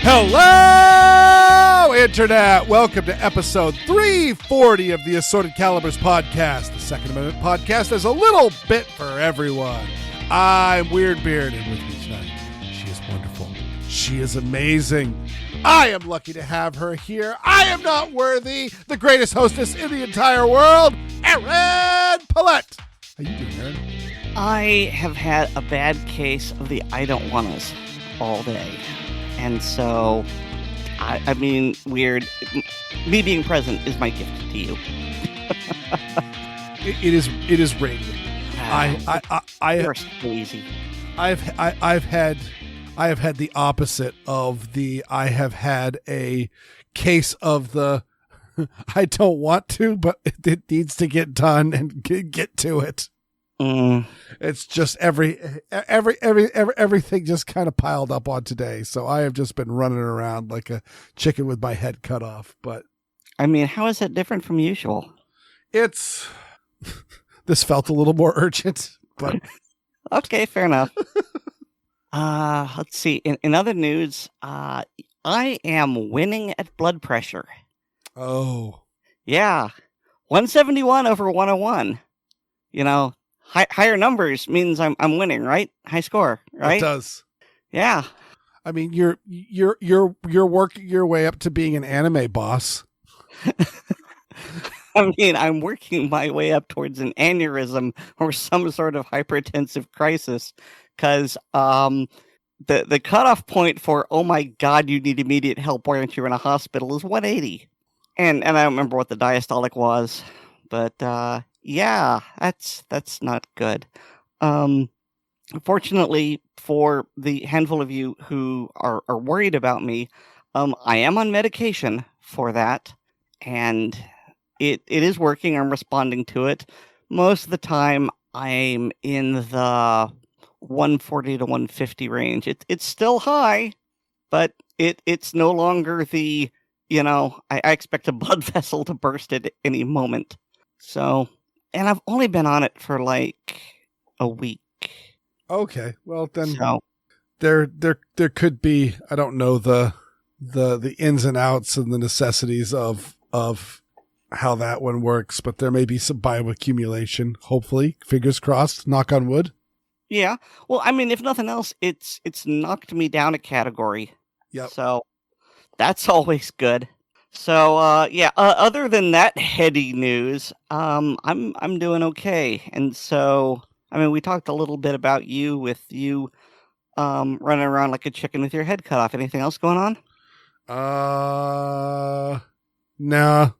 Hello, Internet! Welcome to episode 340 of the Assorted Calibers podcast. The Second Amendment podcast is a little bit for everyone. I'm Weer'd, and with me tonight, she is wonderful. She is amazing. I am lucky to have her here. I am not worthy. The greatest hostess in the entire world, Aaron Paulette. How you doing, Aaron? I have had a bad case of the I don't want us all day. And so, I mean, Weer'd, me being present is my gift to you. It is radiant. You're crazy. I have had the opposite of the I have had a case of the I don't want to, but it needs to get done and get to it. It's just everything just kind of piled up on today. So I have just been running around like a chicken with my head cut off. But I mean, how is that different from usual? This felt a little more urgent, but okay, fair enough. Let's see. In other news, I am winning at blood pressure. Oh, yeah, 171 over 101. You know. Higher numbers means I'm winning, right? High score, right? It does. Yeah. I mean, you're working your way up to being an anime boss. I mean, I'm working my way up towards an aneurysm or some sort of hypertensive crisis, because the cutoff point for oh my god, you need immediate help, why aren't you in a hospital, is 180, and I don't remember what the diastolic was, but yeah, that's not good. Fortunately for the handful of you who are worried about me, I am on medication for that, and it is working. I'm responding to it. Most of the time, I'm in the 140 to 150 range. It's still high, but it's no longer the, I expect a blood vessel to burst at any moment. So... And I've only been on it for like a week. Okay, well then so, there could be, I don't know the ins and outs and the necessities of how that one works, but there may be some bioaccumulation. Hopefully, fingers crossed. Knock on wood. Yeah. Well, I mean, if nothing else, it's knocked me down a category. Yep. So that's always good. So, other than that heady news, I'm doing okay. And so, I mean, we talked a little bit about you with you, running around like a chicken with your head cut off. Anything else going on? No.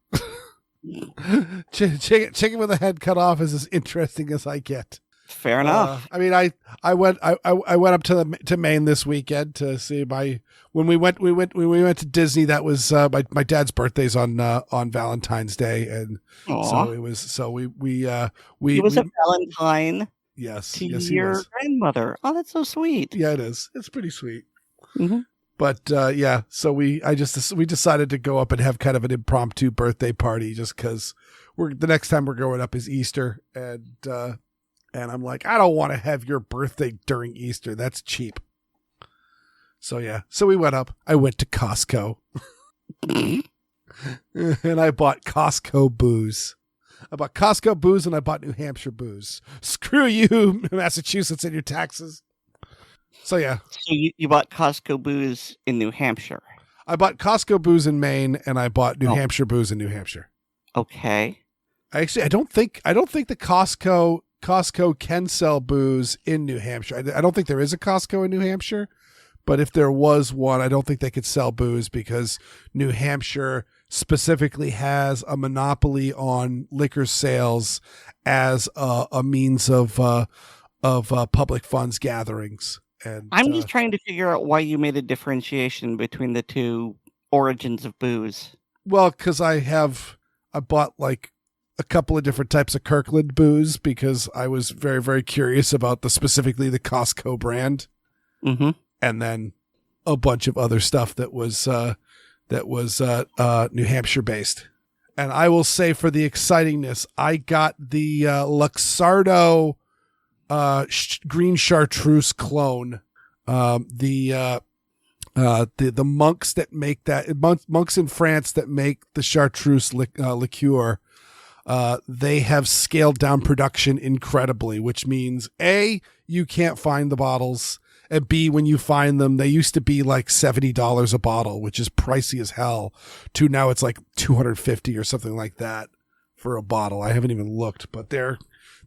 Chicken with a head cut off is as interesting as I get. Fair enough. I mean, I went up to Maine this weekend to see when we went to Disney. That was my dad's birthday's on Valentine's Day, and so it was. He was a Valentine. Yes, to your grandmother. Oh, that's so sweet. Yeah, it is. It's pretty sweet. Mm-hmm. But so we decided to go up and have kind of an impromptu birthday party, just because the next time we're going up is Easter, and I'm like, I don't want to have your birthday during Easter. That's cheap. So, yeah. So we went up. I went to Costco. And I bought Costco booze. I bought Costco booze and I bought New Hampshire booze. Screw you, Massachusetts, and your taxes. So, yeah. So you bought Costco booze in New Hampshire. I bought Costco booze in Maine and I bought New Hampshire booze in New Hampshire. Okay. Actually, I don't think the Costco can sell booze in New Hampshire. I don't think there is a Costco in New Hampshire, but if there was one, I don't think they could sell booze because New Hampshire specifically has a monopoly on liquor sales as a means of public funds gatherings. And I'm just trying to figure out why you made a differentiation between the two origins of booze. Well, because I bought like a couple of different types of Kirkland booze because I was very, very curious about specifically the Costco brand. Mm-hmm. And then a bunch of other stuff that was New Hampshire based. And I will say for the excitingness, I got the Luxardo green chartreuse clone. The monks that make that monks in France that make the chartreuse liqueur. They have scaled down production incredibly, which means A, you can't find the bottles, and B, when you find them, they used to be like $70 a bottle, which is pricey as hell, to now it's like $250 or something like that for a bottle. I haven't even looked, but they're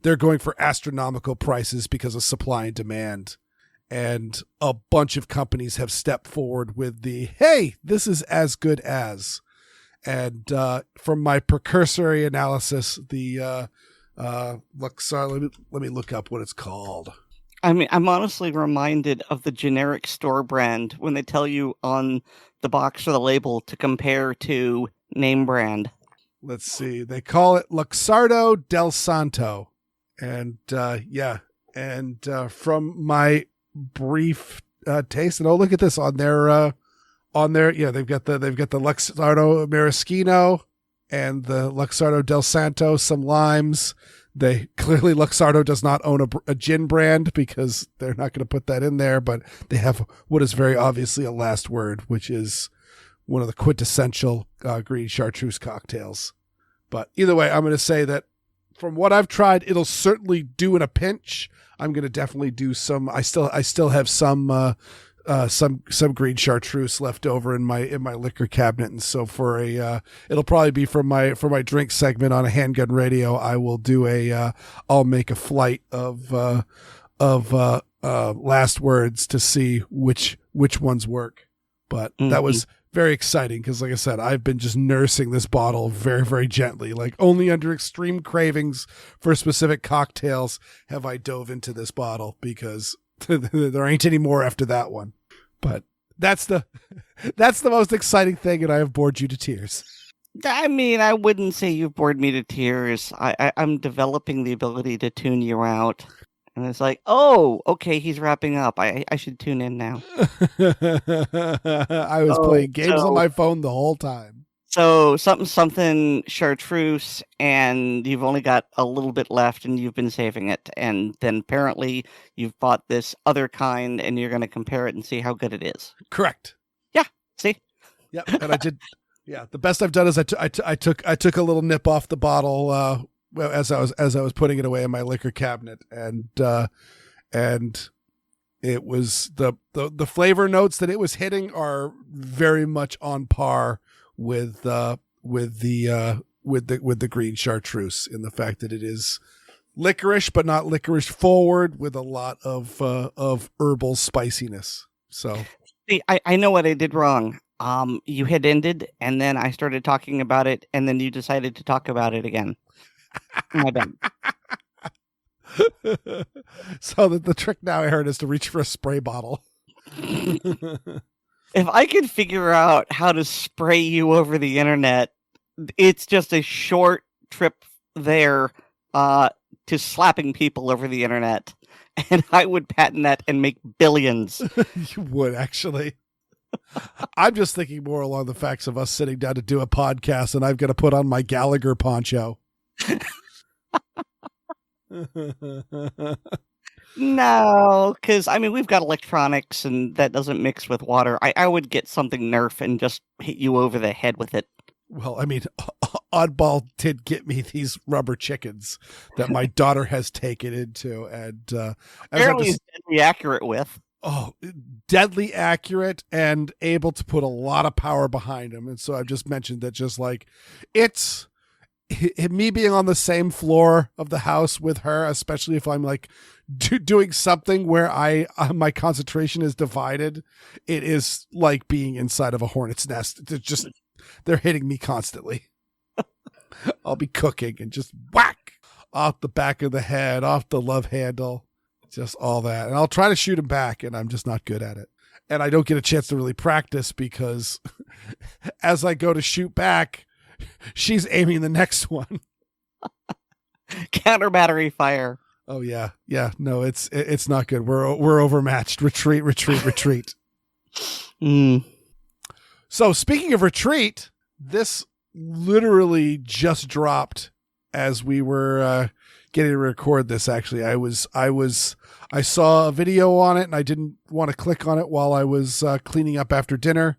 going for astronomical prices because of supply and demand. And a bunch of companies have stepped forward with the, hey, this is as good as. And from my precursory analysis, the Luxar, let me look up what it's called. I mean, I'm honestly reminded of the generic store brand when they tell you on the box or the label to compare to name brand. Let's see. They call it Luxardo del Santo. And from my brief taste, and oh, look at this on their they've got the Luxardo Maraschino and the Luxardo del Santo, some limes. They clearly, Luxardo does not own a gin brand because they're not going to put that in there, but they have what is very obviously a last word, which is one of the quintessential green chartreuse cocktails. But either way, I'm going to say that from what I've tried, it'll certainly do in a pinch. I'm going to definitely do some. I still have some green chartreuse left over in my liquor cabinet, and so for it'll probably be for my drink segment on a handgun radio. I will do I'll make a flight of last words to see which ones work. But that was very exciting because, like I said, I've been just nursing this bottle very, very gently. Like only under extreme cravings for specific cocktails have I dove into this bottle because there ain't any more after that one. But that's the most exciting thing, and I have bored you to tears. I mean, I wouldn't say you've bored me to tears. I'm developing the ability to tune you out. And it's like, oh, okay, he's wrapping up. I should tune in now. I was playing games on my phone the whole time. So something chartreuse, and you've only got a little bit left, and you've been saving it. And then apparently you've bought this other kind, and you're going to compare it and see how good it is. Correct. Yeah. See. Yep. And I did. Yeah. The best I've done is I took a little nip off the bottle as I was putting it away in my liquor cabinet, and it was the flavor notes that it was hitting are very much on par with the green chartreuse in the fact that it is licorice but not licorice forward with a lot of herbal spiciness. So see, I know what I did wrong. You had ended, and then I started talking about it, and then you decided to talk about it again. My bad. So the trick now, Aaron, is to reach for a spray bottle. If I could figure out how to spray you over the internet, it's just a short trip there to slapping people over the internet. And I would patent that and make billions. You would, actually. I'm just thinking more along the facts of us sitting down to do a podcast, and I've got to put on my Gallagher poncho. No, because I mean we've got electronics and that doesn't mix with water. I would get something Nerf and just hit you over the head with it. Well, I mean, Oddball did get me these rubber chickens that my daughter has taken into, and apparently it's deadly accurate with. Oh, deadly accurate and able to put a lot of power behind them. And so I've just mentioned that just like it's me being on the same floor of the house with her, especially if I'm like doing something where my concentration is divided, it is like being inside of a hornet's nest. They're hitting me constantly. I'll be cooking and just whack off the back of the head, off the love handle. Just all that. And I'll try to shoot him back, and I'm just not good at it. And I don't get a chance to really practice because as I go to shoot back, she's aiming the next one. Counter battery fire. Oh yeah. Yeah. No, it's not good. We're overmatched. Retreat. So speaking of retreat, this literally just dropped as we were getting to record this. Actually, I saw a video on it and I didn't want to click on it while I was cleaning up after dinner.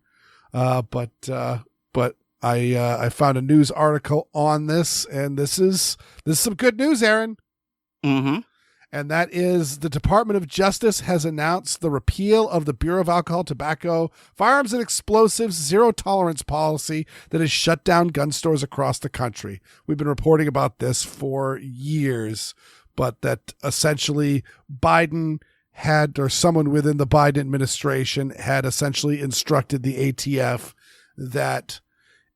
But I found a news article on this, and this is some good news, Aaron. Mm-hmm. And that is the Department of Justice has announced the repeal of the Bureau of Alcohol, Tobacco, Firearms, and Explosives zero tolerance policy that has shut down gun stores across the country. We've been reporting about this for years, but that essentially Biden had, or someone within the Biden administration had essentially instructed the ATF that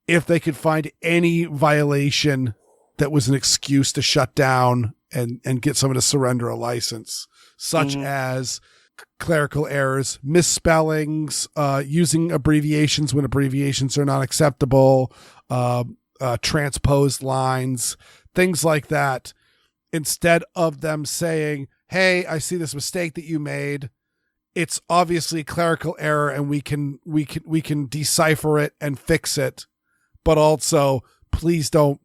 if they could find any violation that was an excuse to shut down and get someone to surrender a license, such as clerical errors, misspellings, using abbreviations when abbreviations are not acceptable, transposed lines, things like that. Instead of them saying, hey, I see this mistake that you made, it's obviously clerical error and we can decipher it and fix it, but also please don't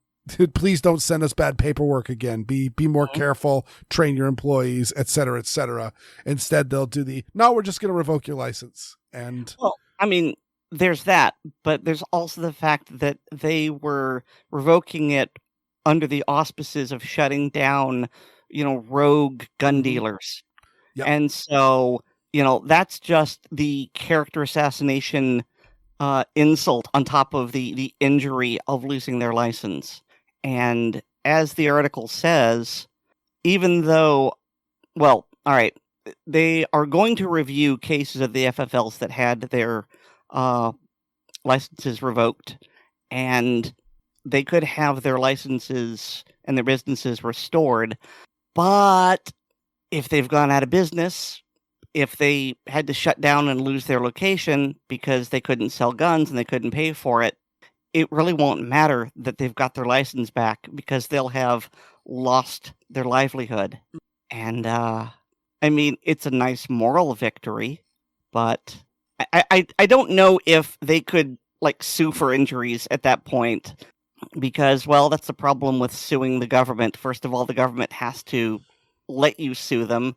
send us bad paperwork again. Be more careful, train your employees, et cetera, et cetera. Instead, they'll do we're just going to revoke your license. And well, I mean, there's that, but there's also the fact that they were revoking it under the auspices of shutting down, rogue gun dealers. Yep. And so, that's just the character assassination insult on top of the injury of losing their license. And as the article says, even though, all right, they are going to review cases of the FFLs that had their licenses revoked, and they could have their licenses and their businesses restored. But if they've gone out of business, if they had to shut down and lose their location because they couldn't sell guns and they couldn't pay for it, it really won't matter that they've got their license back because they'll have lost their livelihood. And, I mean, it's a nice moral victory, but I don't know if they could, sue for injuries at that point because, that's the problem with suing the government. First of all, the government has to let you sue them.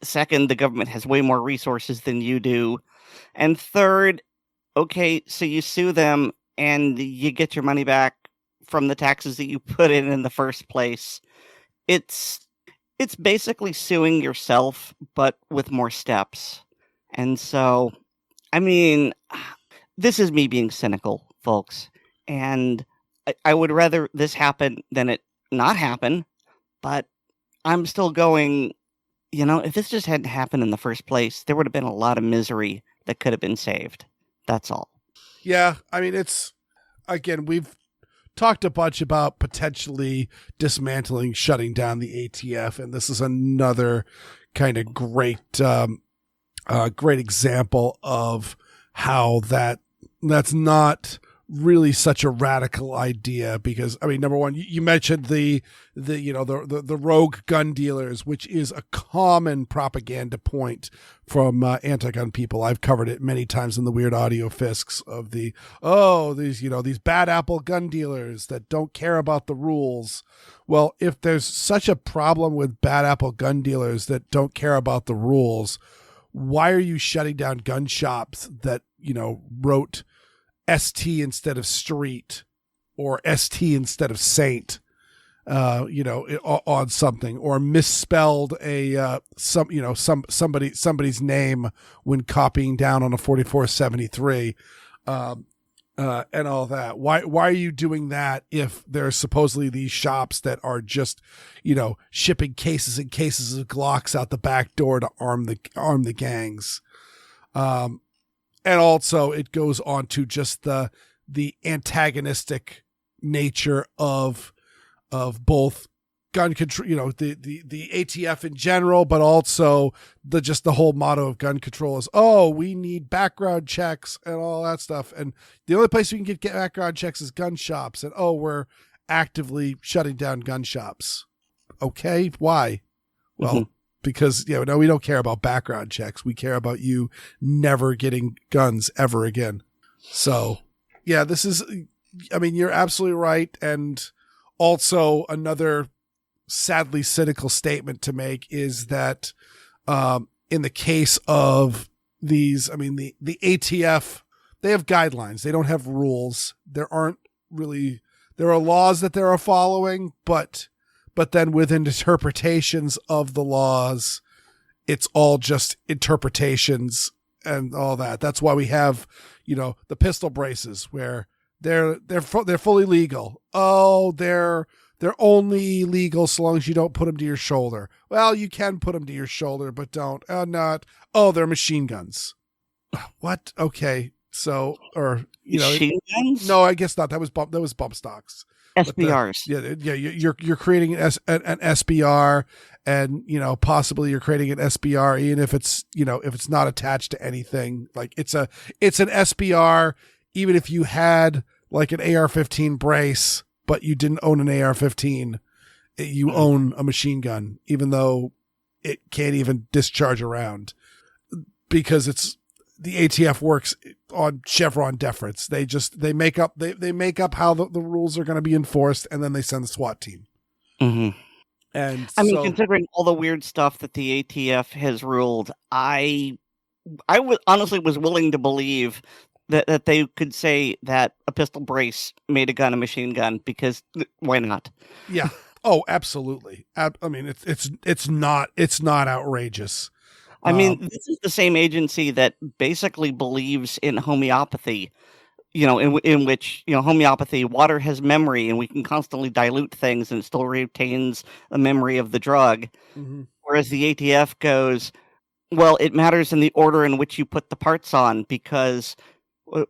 Second, the government has way more resources than you do. And third, okay, so you sue them and you get your money back from the taxes that you put in the first place. It's basically suing yourself, but with more steps. And so, I mean, this is me being cynical, folks. And I would rather this happen than it not happen. But I'm still going, if this just hadn't happened in the first place, there would have been a lot of misery that could have been saved. That's all. Yeah, I mean, again, we've talked a bunch about potentially dismantling, shutting down the ATF, and this is another kind of great example of how that's not really such a radical idea because, I mean, number one, you mentioned the rogue gun dealers, which is a common propaganda point from anti-gun people. I've covered it many times in the Weird Audio Fisks of these bad apple gun dealers that don't care about the rules. Well, if there's such a problem with bad apple gun dealers that don't care about the rules, why are you shutting down gun shops that, wrote ST instead of street or ST instead of saint, on something, or misspelled somebody's name when copying down on a 4473, and all that. Why are you doing that if there's supposedly these shops that are just, shipping cases and cases of Glocks out the back door to arm the gangs? And also it goes on to just the antagonistic nature of both gun control, the ATF in general, but also the whole motto of gun control is, we need background checks and all that stuff. And the only place we can get background checks is gun shops. And we're actively shutting down gun shops. Okay, why? Well, because no, we don't care about background checks. We care about you never getting guns ever again. So, yeah, this is, I mean, you're absolutely right. And also another sadly cynical statement to make is that in the case of these, I mean, the ATF, they have guidelines. They don't have rules. There are laws that they are following, but then within interpretations of the laws, it's all just interpretations and all that. That's why we have, the pistol braces where they're fully legal. Oh, they're only legal so long as you don't put them to your shoulder. Well, you can put them to your shoulder, but don't. Not. Oh, they're machine guns. What? Okay. So, or machine guns? No, I guess not. That was bump stocks. SBRs. You're creating an SBR, and possibly you're creating an SBR even if it's not attached to anything. Like it's an SBR even if you had like an AR-15 brace, but you didn't own an AR-15. You own a machine gun, even though it can't even discharge a round, because the ATF works on Chevron deference. They make up how the rules are going to be enforced, and then they send the SWAT team. Mm-hmm. And I mean, considering all the weird stuff that the ATF has ruled, I honestly was willing to believe that they could say that a pistol brace made a gun a machine gun, because why not? Yeah. Oh, absolutely. I mean, it's not outrageous. I mean, this is the same agency that basically believes in homeopathy, in which, homeopathy, water has memory and we can constantly dilute things and it still retains the memory of the drug. Mm-hmm. Whereas the ATF goes, well, it matters in the order in which you put the parts on, because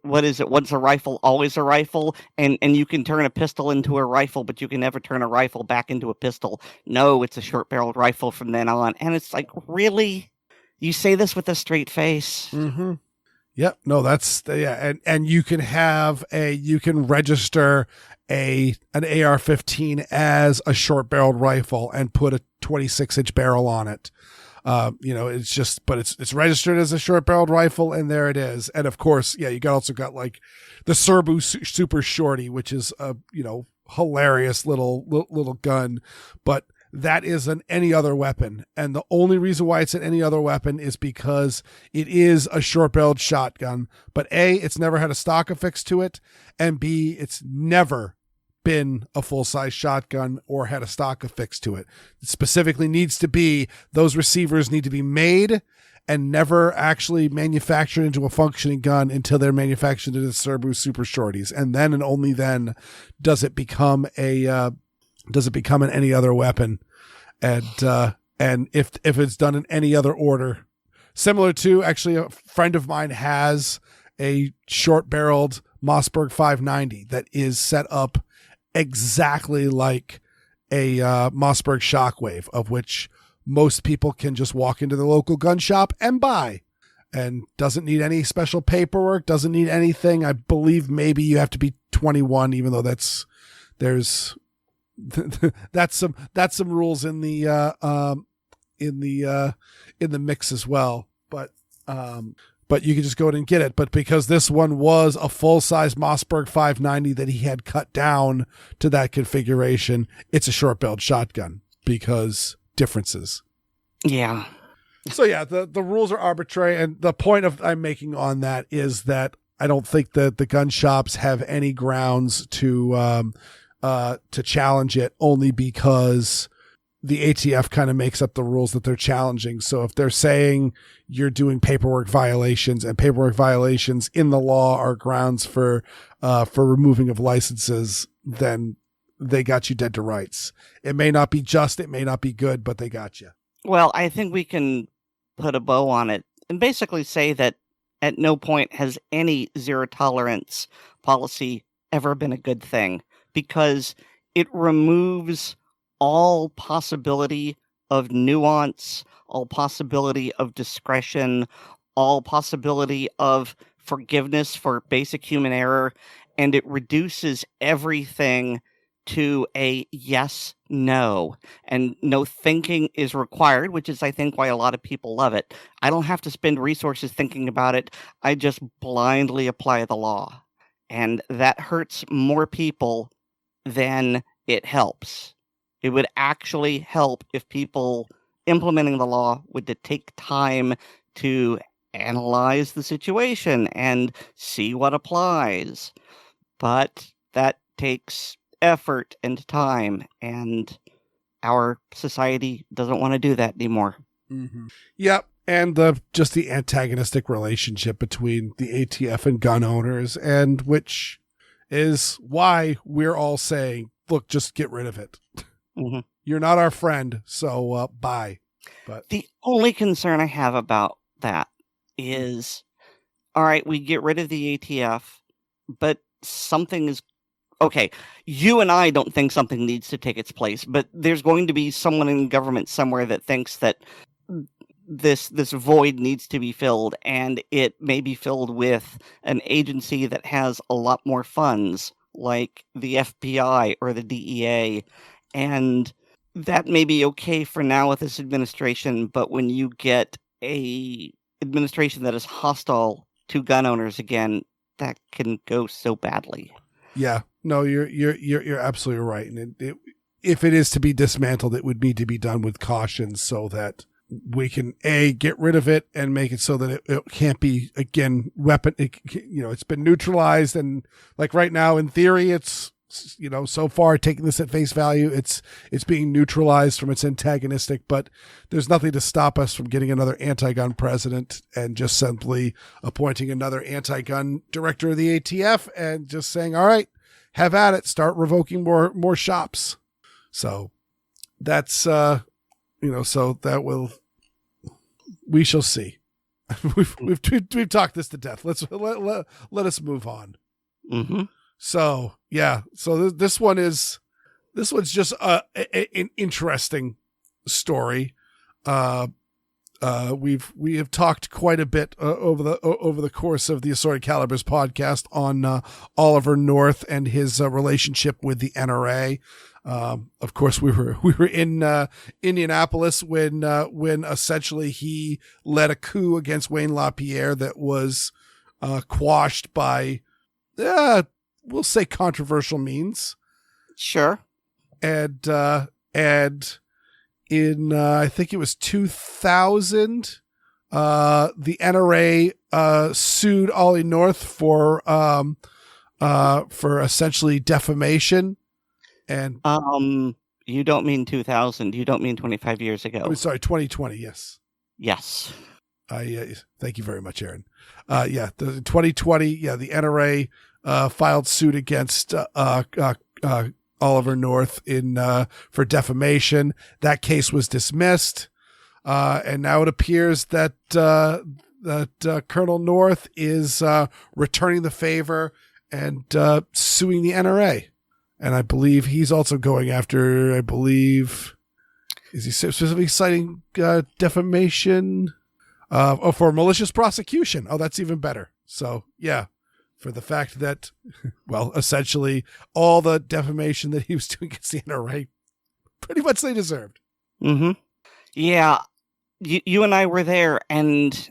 what is it? Once a rifle, always a rifle. And you can turn a pistol into a rifle, but you can never turn a rifle back into a pistol. No, it's a short-barreled rifle from then on. And it's like, really? You say this with a straight face? Mm-hmm. Yep. No, and you can register an AR-15 as a short-barreled rifle and put a 26-inch barrel on it. It's just, but it's registered as a short-barreled rifle, and there it is. And of course, you also got like the Serbu Super Shorty, which is a hilarious little gun, but that is an any other weapon. And the only reason why it's an any other weapon is because it is a short-barreled shotgun. But A, it's never had a stock affixed to it, and B, it's never been a full-size shotgun or had a stock affixed to it. It specifically needs to be, those receivers need to be made and never actually manufactured into a functioning gun until they're manufactured into the Serbu Super Shorties. And then and only then does it become an any other weapon. And if it's done in any other order, similar to, actually, a friend of mine has a short-barreled Mossberg 590 that is set up exactly like a Mossberg Shockwave, of which most people can just walk into the local gun shop and buy, and doesn't need any special paperwork, doesn't need anything. I believe maybe you have to be 21, even though that's some rules in the mix as well. But you can just go in and get it. But because this one was a full-size Mossberg 590 that he had cut down to that configuration, it's a short-barreled shotgun because differences. Yeah. So yeah, the rules are arbitrary, and the point I'm making on that is that I don't think that the gun shops have any grounds to challenge it, only because the ATF kind of makes up the rules that they're challenging. So if they're saying you're doing paperwork violations, and paperwork violations in the law are grounds for removing of licenses, then they got you dead to rights. It may not be just, it may not be good, but they got you. Well, I think we can put a bow on it and basically say that at no point has any zero tolerance policy ever been a good thing, because it removes all possibility of nuance, all possibility of discretion, all possibility of forgiveness for basic human error, and it reduces everything to a yes, no, and no thinking is required, which is, I think, why a lot of people love it. I don't have to spend resources thinking about it. I just blindly apply the law. And that hurts more people than it helps. It would actually help if people implementing the law would take time to analyze the situation and see what applies. But that takes effort and time, and our society doesn't want to do that anymore. Mm-hmm. Yep. And just the antagonistic relationship between the ATF and gun owners, and which is why we're all saying, look, just get rid of it. Mm-hmm. You're not our friend, so bye. But the only concern I have about that is, all right, we get rid of the ATF, but something is okay. You and I don't think something needs to take its place, but there's going to be someone in government somewhere that thinks that this void needs to be filled, and it may be filled with an agency that has a lot more funds, like the FBI or the DEA, and that may be okay for now with this administration, but when you get a administration that is hostile to gun owners again, that can go so badly. Yeah, no, you're absolutely right, and if it is to be dismantled, it would need to be done with caution so that we can get rid of it and make it so that it can't be again it's been neutralized, and like right now in theory it's so far taking this at face value, it's being neutralized from its antagonistic, but there's nothing to stop us from getting another anti-gun president and just simply appointing another anti-gun director of the ATF and just saying, all right, have at it, start revoking more shops. So that's so that will, we shall see. we've talked this to death. Let us move on. Mm-hmm. So yeah, so this one's just an interesting story. We have talked quite a bit over the course of the Assorted Calibers podcast on Oliver North and his relationship with the NRA. Of course, we were in Indianapolis when essentially he led a coup against Wayne LaPierre that was quashed by we'll say controversial means. Sure. And in I think it was 2000, the NRA sued Ollie North for essentially defamation. And you don't mean 2000. You don't mean 25 years ago. I'm sorry, 2020. Yes. Yes. Thank you very much, Aaron. The 2020. Yeah, the NRA filed suit against Oliver North for defamation. That case was dismissed, and now it appears that Colonel North is returning the favor and suing the NRA. And I believe he's also going after, is he specifically citing defamation for malicious prosecution? Oh, that's even better. So, yeah, for the fact that, well, essentially all the defamation that he was doing against the NRA, pretty much they deserved. Mm-hmm. Yeah, you and I were there, and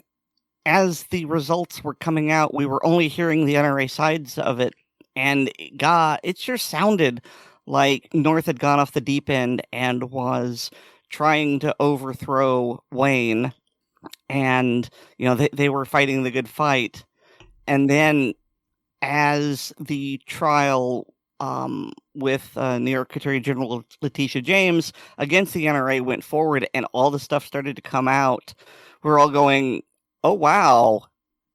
as the results were coming out, we were only hearing the NRA sides of it. And it sure sounded like North had gone off the deep end and was trying to overthrow Wayne. And, they were fighting the good fight. And then as the trial with New York Attorney General Letitia James against the NRA went forward and all the stuff started to come out, we're all going, oh, wow.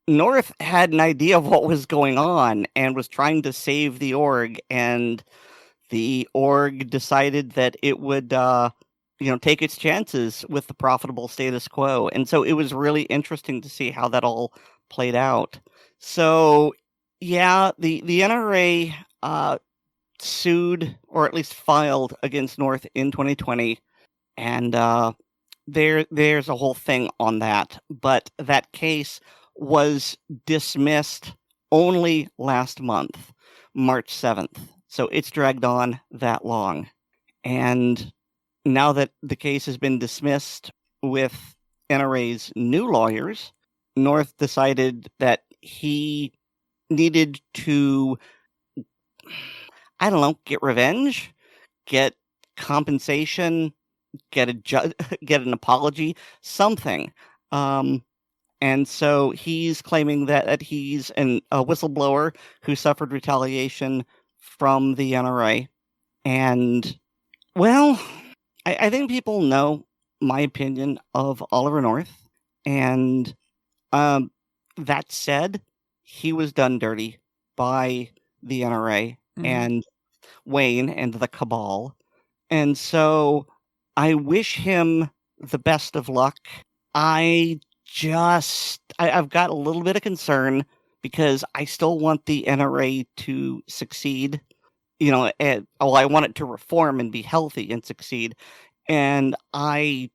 North had an idea of what was going on and was trying to save the org, and the org decided that it would, take its chances with the profitable status quo. And so it was really interesting to see how that all played out. So, yeah, the NRA sued, or at least filed, against North in 2020, and there's a whole thing on that. But that case was dismissed only last month, March 7th. So it's dragged on that long. And now that the case has been dismissed with NRA's new lawyers, North decided that he needed to, I don't know, get revenge, get compensation, get an apology, something. And so he's claiming that he's a whistleblower who suffered retaliation from the NRA. And, well, I think people know my opinion of Oliver North. And that said, he was done dirty by the NRA and Wayne and the cabal. And so I wish him the best of luck. I've got a little bit of concern because I still want the NRA to succeed. I want it to reform and be healthy and succeed. And I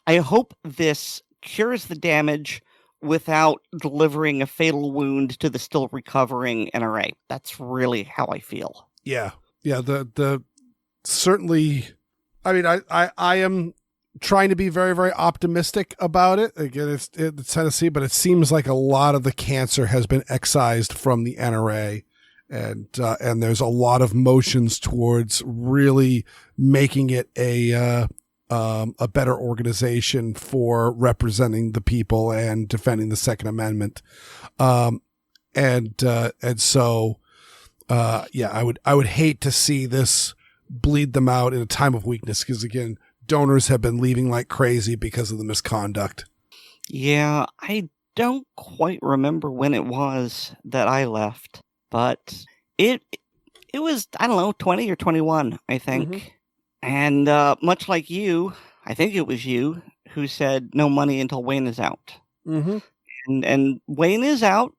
hope this cures the damage without delivering a fatal wound to the still recovering NRA. That's really how I feel. Yeah. The certainly, I mean, I am trying to be very, very optimistic about it. Again, it's Tennessee, but it seems like a lot of the cancer has been excised from the NRA, and there's a lot of motions towards really making it a better organization for representing the people and defending the Second Amendment. And so, I would hate to see this bleed them out in a time of weakness, because again, donors have been leaving like crazy because of the misconduct. Yeah, I don't quite remember when it was that I left, but it was, I don't know, 20 or 21, I think. And much like you, I think it was you who said no money until Wayne is out. And Wayne is out.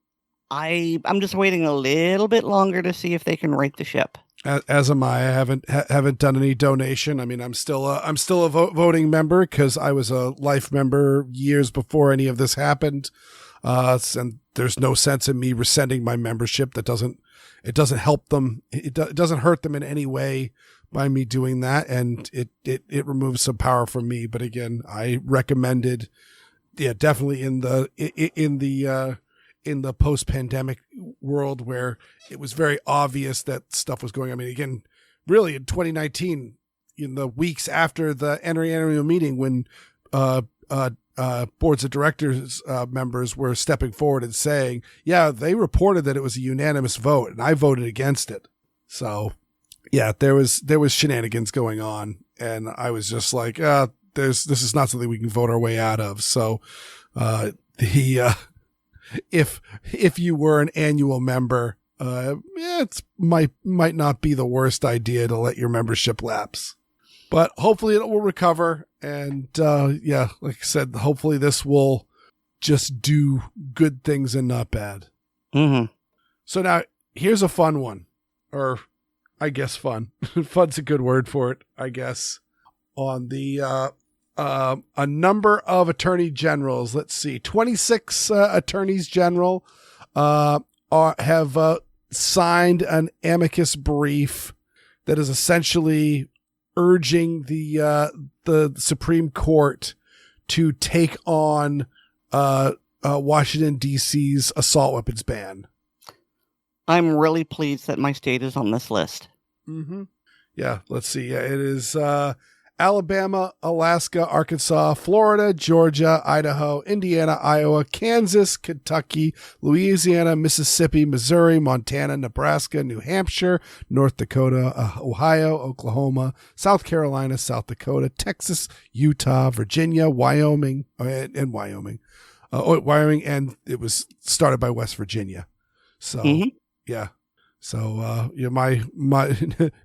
I'm just waiting a little bit longer to see if they can right the ship. As am I. I haven't done any donation. I mean, I'm still a voting member because I was a life member years before any of this happened. And there's no sense in me rescinding my membership. It doesn't help them. It doesn't hurt them in any way by me doing that. And it removes some power from me. But again, I recommended, definitely in the post-pandemic world where it was very obvious that stuff was going on. I mean, again, really in 2019, in the weeks after the annual meeting, when boards of directors members were stepping forward and saying, yeah, they reported that it was a unanimous vote and I voted against it. So yeah, there was shenanigans going on, and I was just like, this is not something we can vote our way out of. So if you were an annual member, it might not be the worst idea to let your membership lapse, but hopefully it will recover. And like I said, hopefully this will just do good things and not bad. So now here's a fun one, or I guess fun. Fun's a good word for it, I guess. On the a number of attorney generals, let's see, 26 attorneys general have signed an amicus brief that is essentially urging the Supreme Court to take on Washington, D.C.'s assault weapons ban. I'm really pleased that my state is on this list. Yeah, let's see. Yeah, it is Alabama, Alaska, Arkansas, Florida, Georgia, Idaho, Indiana, Iowa, Kansas, Kentucky, Louisiana, Mississippi, Missouri, Montana, Nebraska, New Hampshire, North Dakota, Ohio, Oklahoma, South Carolina, South Dakota, Texas, Utah, Virginia, Wyoming, and Wyoming. Wyoming, and it was started by West Virginia. So, yeah. So, my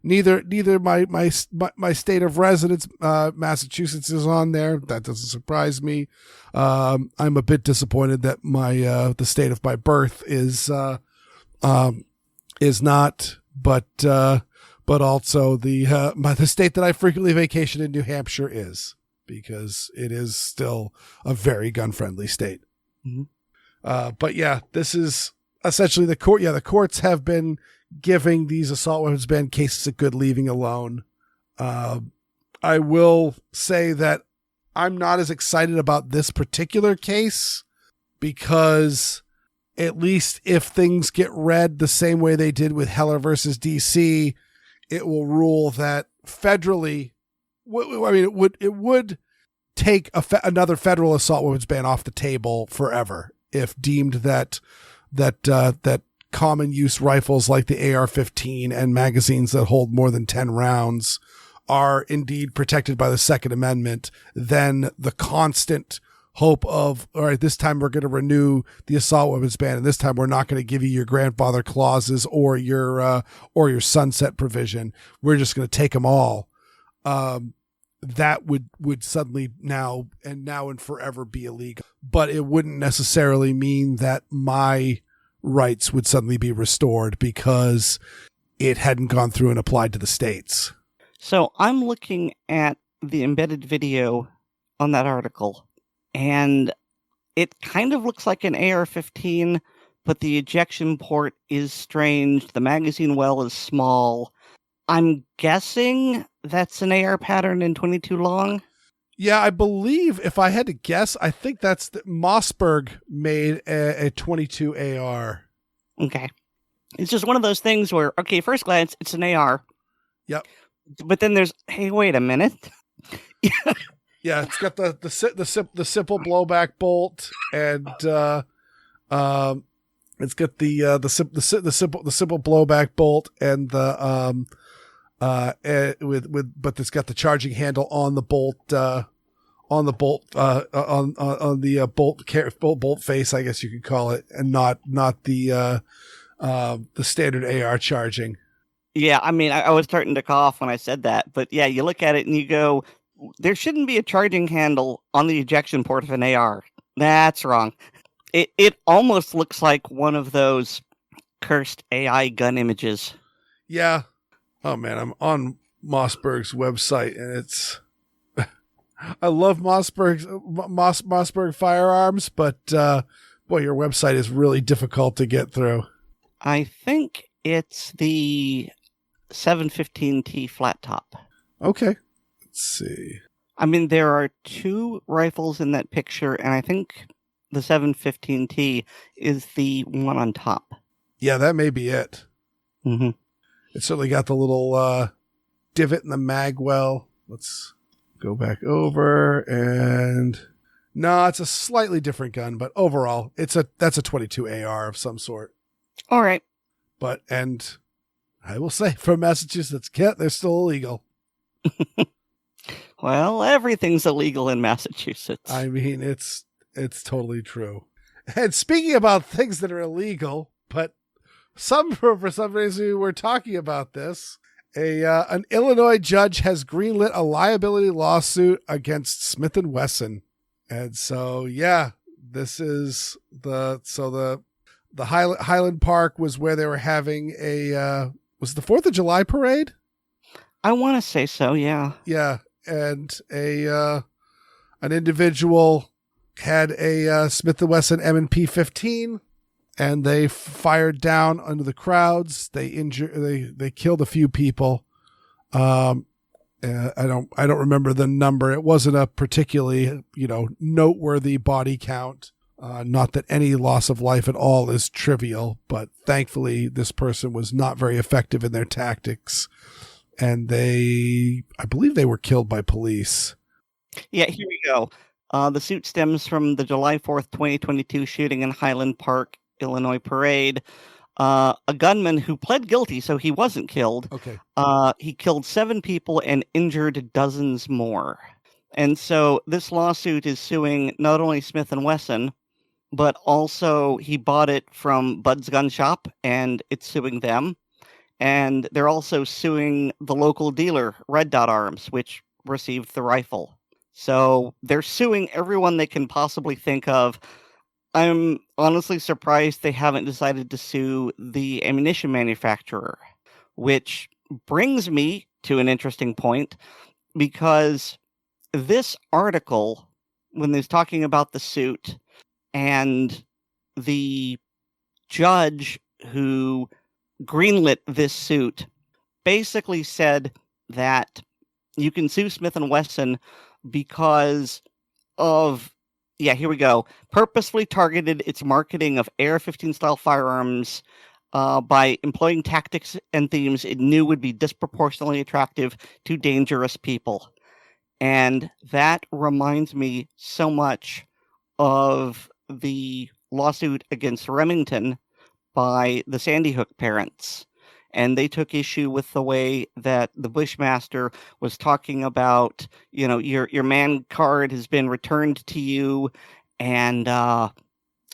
neither my state of residence, Massachusetts, is on there. That doesn't surprise me. I'm a bit disappointed that the state of my birth is not, but also the state that I frequently vacation in, New Hampshire, is, because it is still a very gun friendly state. But yeah, this is, essentially the courts have been giving these assault weapons ban cases a good leaving alone. I will say that I'm not as excited about this particular case because at least if things get read the same way they did with Heller versus DC, it will rule that federally, it would take another federal assault weapons ban off the table forever if deemed that common use rifles like the AR-15 and magazines that hold more than 10 rounds are indeed protected by the Second Amendment. Then the constant hope of, all right, this time we're going to renew the assault weapons ban, and this time we're not going to give you your grandfather clauses or your sunset provision. We're just going to take them all. That would suddenly now and forever be illegal. But it wouldn't necessarily mean that my rights would suddenly be restored because it hadn't gone through and applied to the states. So I'm looking at the embedded video on that article, and it kind of looks like an AR-15, but the ejection port is strange. The magazine well is small. I'm guessing that's an AR pattern in 22 long. Yeah, I believe, if I had to guess, I think that's Mossberg made a 22 AR. Okay. It's just one of those things where, okay, first glance, it's an AR. Yep. But then there's, hey, wait a minute. Yeah, it's got the simple blowback bolt, and it's got the simple blowback bolt and the but it's got the charging handle on the bolt on the bolt face, I guess you could call it, and not the standard AR charging. Yeah, I mean, I was starting to cough when I said that, but yeah, you look at it and you go, there shouldn't be a charging handle on the ejection port of an AR. That's wrong. It almost looks like one of those cursed AI gun images. Yeah. Oh man, I'm on Mossberg's website, and it's. I love Mossberg firearms, but boy, your website is really difficult to get through. I think it's the 715T flat top. Okay, let's see. I mean, there are two rifles in that picture, and I think the 715T is the one on top. Yeah, that may be it. Mm-hmm. It certainly got the little divot in the mag well. Let's go back over, and no, it's a slightly different gun, but overall, that's a 22 AR of some sort. All right. And I will say, for Massachusetts, they're still illegal. Well, everything's illegal in Massachusetts. I mean, it's totally true. And speaking about things that are illegal, but for some reason we're talking about this, an Illinois judge has greenlit a liability lawsuit against Smith & Wesson. And so, yeah, this is the Highland Park was where they were having was the 4th of July parade? I want to say so, yeah. Yeah, and an individual had a Smith & Wesson M&P 15, and they fired down under the crowds. They killed a few people. I don't remember the number. It wasn't a particularly, noteworthy body count. Not that any loss of life at all is trivial, but thankfully this person was not very effective in their tactics, and I believe they were killed by police. Yeah, here we go. The suit stems from the July 4th, 2022 shooting in Highland Park, Illinois parade. A gunman who pled guilty, so he wasn't killed. Okay. He killed 7 people and injured dozens more. And so this lawsuit is suing not only Smith & Wesson, but also he bought it from Bud's Gun Shop, and it's suing them. And they're also suing the local dealer, Red Dot Arms, which received the rifle. So they're suing everyone they can possibly think of. I'm honestly surprised they haven't decided to sue the ammunition manufacturer, which brings me to an interesting point, because this article, when they're talking about the suit and the judge who greenlit this suit basically said that you can sue Smith & Wesson because of, here we go, purposefully targeted its marketing of AR-15 style firearms by employing tactics and themes it knew would be disproportionately attractive to dangerous people. And that reminds me so much of the lawsuit against Remington by the Sandy Hook parents. And they took issue with the way that the Bushmaster was talking about, your man card has been returned to you, and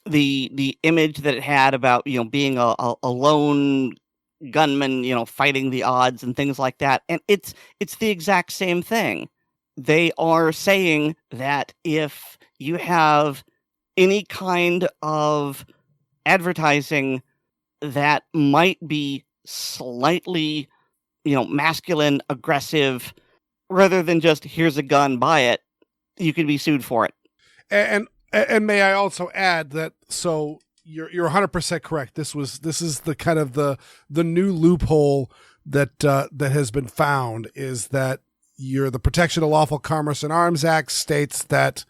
the image that it had about, being a lone gunman, fighting the odds and things like that. And it's the exact same thing. They are saying that if you have any kind of advertising that might be slightly, masculine, aggressive, rather than just here's a gun, buy it, you could be sued for it. And may I also add that, so you're 100% correct. This is the kind of the new loophole that has been found, is that the Protection of Lawful Commerce and Arms Act states that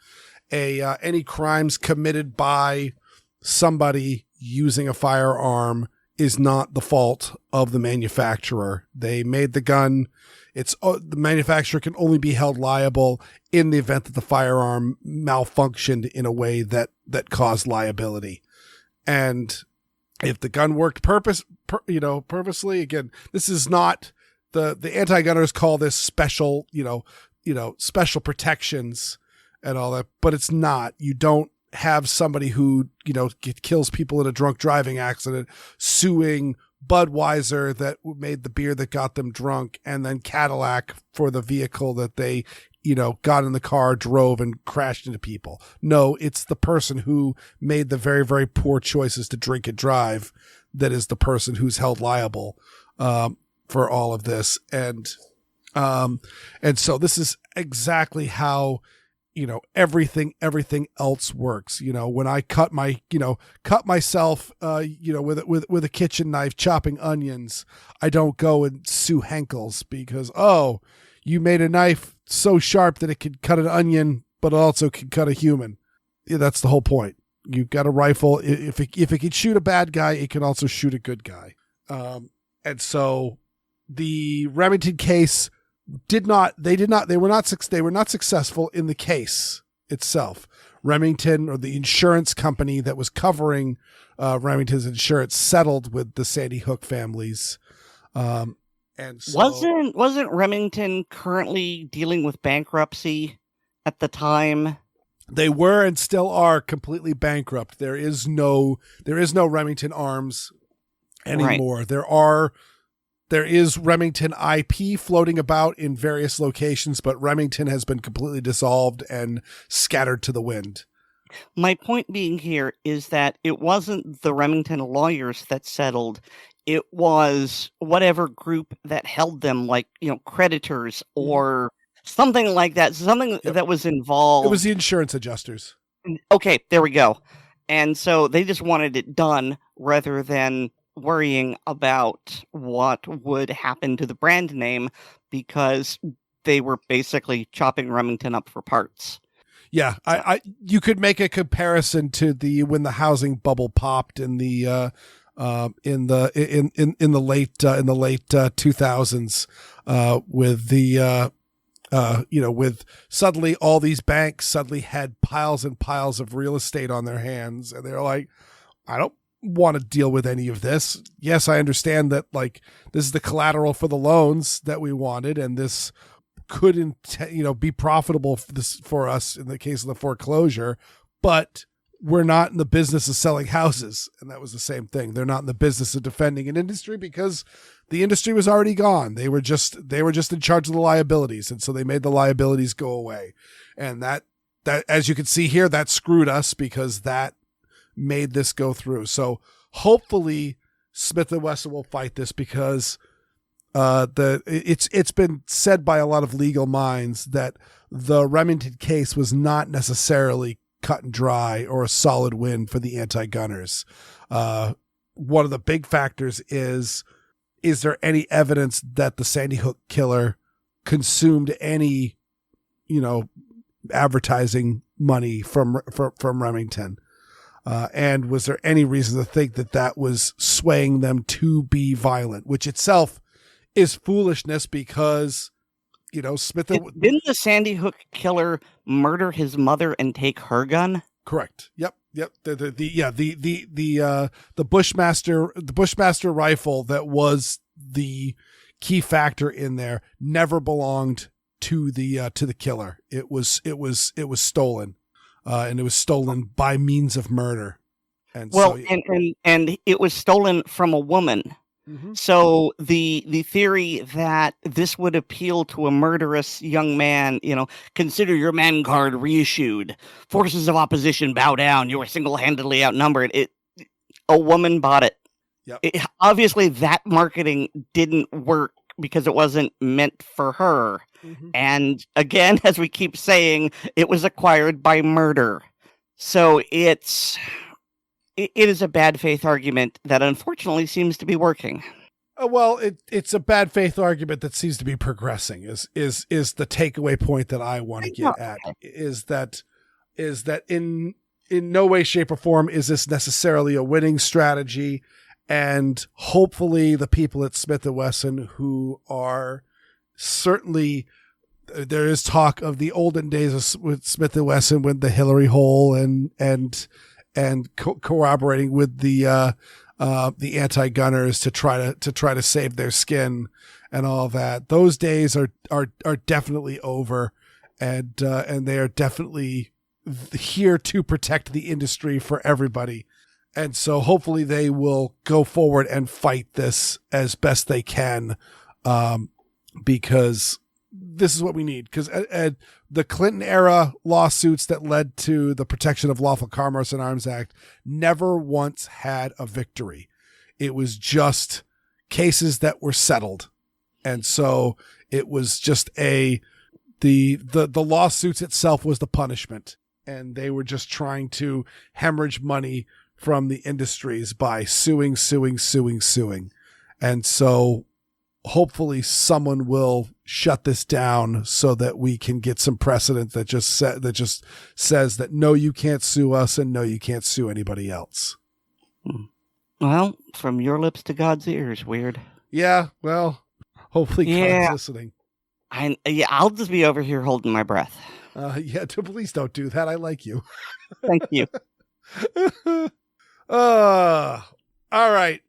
any crimes committed by somebody using a firearm is not the fault of the manufacturer. They made the gun. The manufacturer can only be held liable in the event that the firearm malfunctioned in a way that caused liability. And if the gun worked purposely, again, this is not the anti-gunners call this special, special protections and all that, but it's not. You don't have somebody who, kills people in a drunk driving accident suing Budweiser that made the beer that got them drunk, and then Cadillac for the vehicle that they, got in the car, drove, and crashed into people. No, it's the person who made the very, very poor choices to drink and drive that is the person who's held liable for all of this. And so this is exactly how, everything else works. When I cut myself, with a kitchen knife chopping onions, I don't go and sue Henkel's because, you made a knife so sharp that it could cut an onion, but it also can cut a human. Yeah, that's the whole point. You've got a rifle. If it can shoot a bad guy, it can also shoot a good guy. And so the Remington case they were not successful in the case itself. Remington, or the insurance company that was covering Remington's insurance, settled with the Sandy Hook families. And so, wasn't Remington currently dealing with bankruptcy at the time? They were and still are completely bankrupt. There is no Remington Arms anymore. Right. There is Remington IP floating about in various locations, but Remington has been completely dissolved and scattered to the wind. My point being here is that it wasn't the Remington lawyers that settled. It was whatever group that held them, like, creditors or something like that. Something that was involved. It was the insurance adjusters. Okay, there we go. And so they just wanted it done rather than worrying about what would happen to the brand name, because they were basically chopping Remington up for parts. Yeah, you could make a comparison to when the housing bubble popped in the late 2000s with suddenly all these banks suddenly had piles and piles of real estate on their hands, and they're like, I don't want to deal with any of this. Yes, I understand that, like, this is the collateral for the loans that we wanted, and this could be profitable for us in the case of the foreclosure, but we're not in the business of selling houses. And that was the same thing. They're not in the business of defending an industry because the industry was already gone. They were just in charge of the liabilities, and so they made the liabilities go away. And that as you can see here, that screwed us because that made this go through. So hopefully Smith & Wesson will fight this, because it's been said by a lot of legal minds that the Remington case was not necessarily cut and dry or a solid win for the anti-gunners. one of the big factors is there any evidence that the Sandy Hook killer consumed any, advertising money from Remington? And was there any reason to think that was swaying them to be violent, which itself is foolishness because, Smith. Didn't the Sandy Hook killer murder his mother and take her gun? Correct. Yep. The Bushmaster rifle that was the key factor in there never belonged to the killer. It was stolen, and it was stolen by means of murder. And and it was stolen from a woman. Mm-hmm. So the theory that this would appeal to a murderous young man, consider your man card reissued. Forces of opposition bow down. You are single-handedly outnumbered. A woman bought it. Yep. Obviously, that marketing didn't work because it wasn't meant for her. Mm-hmm. And again, as we keep saying, it was acquired by murder. So it is a bad faith argument that unfortunately seems to be working. Well, it's a bad faith argument that seems to be progressing. Is the takeaway point that I want to get at? Is that in no way, shape, or form is this necessarily a winning strategy? And hopefully, the people at Smith & Wesson who are certainly, there is talk of the olden days with Smith & Wesson with the Hillary hole and corroborating with the anti-gunners to try to save their skin and all that. Those days are definitely over, and they are definitely here to protect the industry for everybody. And so hopefully they will go forward and fight this as best they can, because this is what we need. Because the Clinton era lawsuits that led to the Protection of Lawful Commerce and Arms Act never once had a victory. It was just cases that were settled. And so it was just the lawsuits itself was the punishment. And they were just trying to hemorrhage money from the industries by suing. And so hopefully someone will shut this down so that we can get some precedent that just says that no, you can't sue us, and no, you can't sue anybody else. Well, from your lips to God's ears, Weer'd. Yeah, well, hopefully God's listening. I'll just be over here holding my breath. Please don't do that. I like you. Thank you. All right.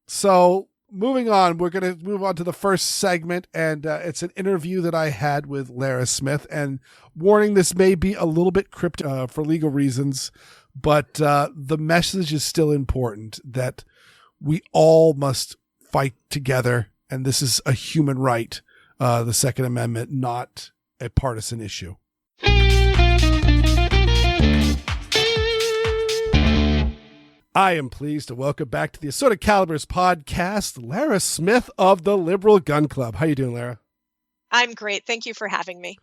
So moving on, we're going to move on to the first segment, and it's an interview that I had with Lara Smith. And warning, this may be a little bit cryptic for legal reasons, but the message is still important that we all must fight together, and this is a human right, the Second Amendment, not a partisan issue. I am pleased to welcome back to the Assorted Calibers podcast, Lara Smith of the Liberal Gun Club. How you doing, Lara? I'm great. Thank you for having me.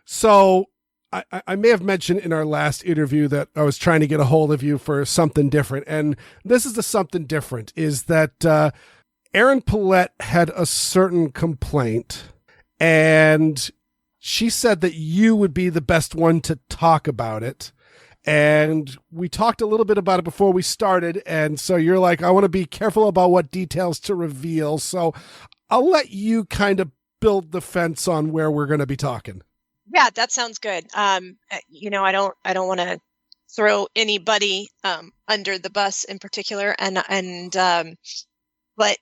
So I may have mentioned in our last interview that I was trying to get a hold of you for something different. And this is the something different, is that Erin Paulette had a certain complaint, and she said that you would be the best one to talk about it. And we talked a little bit about it before we started. And so you're like, I want to be careful about what details to reveal. So I'll let you kind of build the fence on where we're going to be talking. Yeah, that sounds good. I don't want to throw anybody under the bus in particular. But I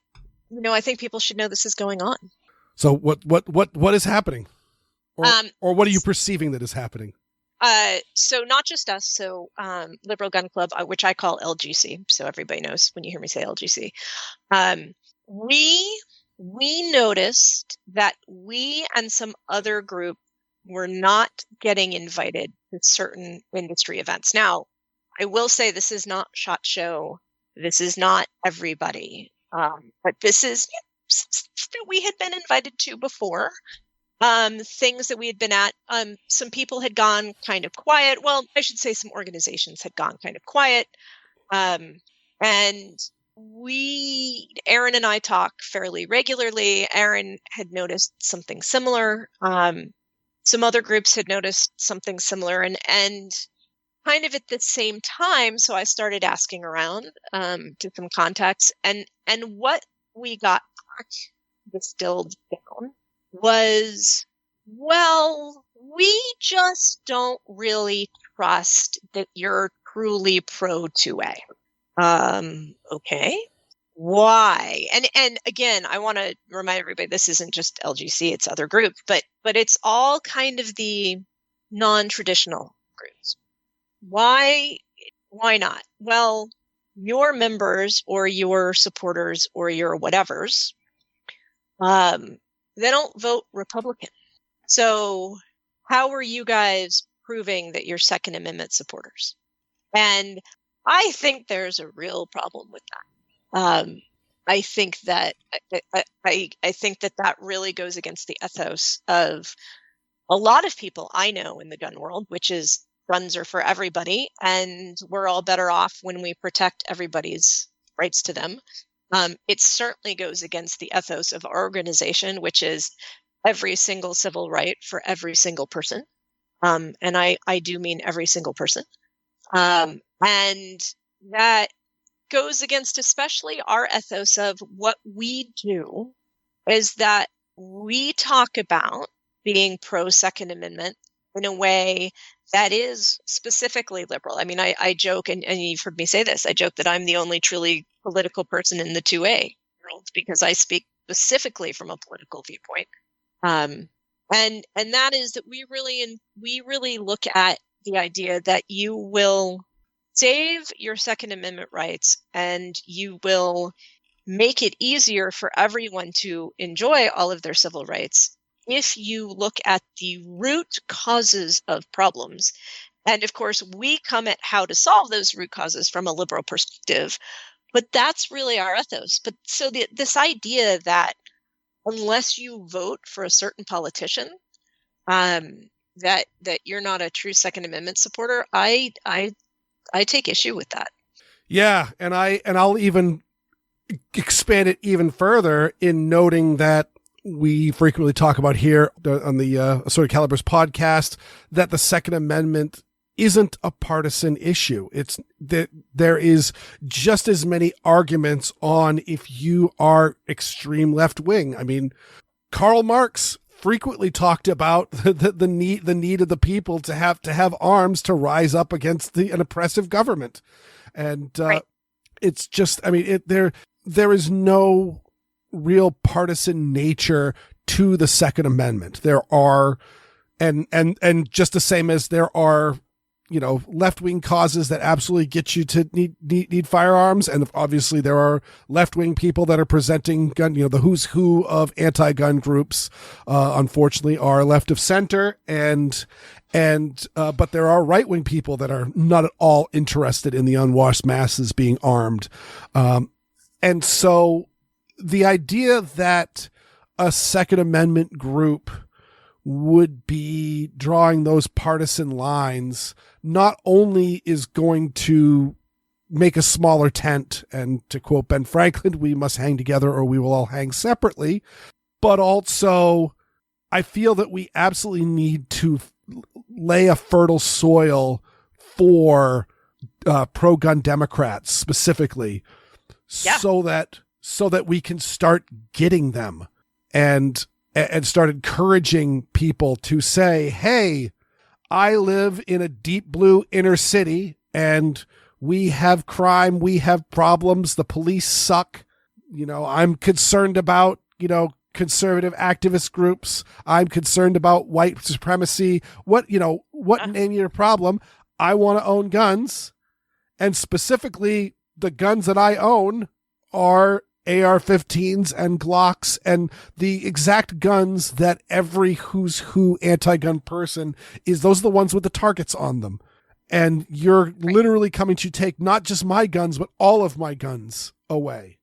think people should know this is going on. So what is happening? Or what are you perceiving that is happening? So not just us. So Liberal Gun Club, which I call LGC, so everybody knows when you hear me say LGC. We noticed that we and some other group were not getting invited to certain industry events. Now, I will say this is not SHOT Show. This is not everybody. But this is that we had been invited to before. Things that we had been at, some people had gone kind of quiet. Well, I should say some organizations had gone kind of quiet. And Aaron and I talk fairly regularly. Aaron had noticed something similar. Some other groups had noticed something similar, and kind of at the same time. So I started asking around to some contacts, and what we got back distilled down was, well, we just don't really trust that you're truly pro 2A. Okay. Why? And again, I want to remind everybody, this isn't just LGC, it's other groups, but it's all kind of the non-traditional groups. Why not? Well, your members or your supporters or your whatevers, they don't vote Republican. So how are you guys proving that you're Second Amendment supporters? And I think there's a real problem with that. I think that I think that really goes against the ethos of a lot of people I know in the gun world, which is guns are for everybody, and we're all better off when we protect everybody's rights to them. It certainly goes against the ethos of our organization, which is every single civil right for every single person. And I do mean every single person. And that goes against especially our ethos of what we do is that we talk about being pro Second Amendment in a way that is specifically liberal. I mean, I joke, and you've heard me say this, I joke that I'm the only truly political person in the 2A world because I speak specifically from a political viewpoint. And that is that we really look at the idea that you will save your Second Amendment rights and you will make it easier for everyone to enjoy all of their civil rights if you look at the root causes of problems. And of course, we come at how to solve those root causes from a liberal perspective, but that's really our ethos. But so this idea that unless you vote for a certain politician, that you're not a true Second Amendment supporter, I take issue with that. Yeah, and I'll even expand it even further in noting that we frequently talk about here on the Assorted Calibers podcast that the Second Amendment isn't a partisan issue. It's that there is just as many arguments on if you are extreme left wing. I mean, Karl Marx frequently talked about the need of the people to have arms to rise up against an oppressive government. And right. It's just, I mean, there is no real partisan nature to the Second Amendment. There are, and just the same as there are, left-wing causes that absolutely get you to need firearms. And obviously there are left-wing people that are presenting gun, the who's who of anti-gun groups, unfortunately are left of center. But there are right-wing people that are not at all interested in the unwashed masses being armed. And so the idea that a Second Amendment group would be drawing those partisan lines not only is going to make a smaller tent, and to quote Ben Franklin, we must hang together or we will all hang separately, but also I feel that we absolutely need to lay a fertile soil for pro-gun Democrats specifically, so that we can start getting them and start encouraging people to say, hey, I live in a deep blue inner city and we have crime, we have problems, the police suck. I'm concerned about, conservative activist groups. I'm concerned about white supremacy. What name your problem? I want to own guns. And specifically the guns that I own are AR-15s and Glocks and the exact guns that every who's who anti-gun person is. Those are the ones with the targets on them. And you're literally coming to take not just my guns, but all of my guns away.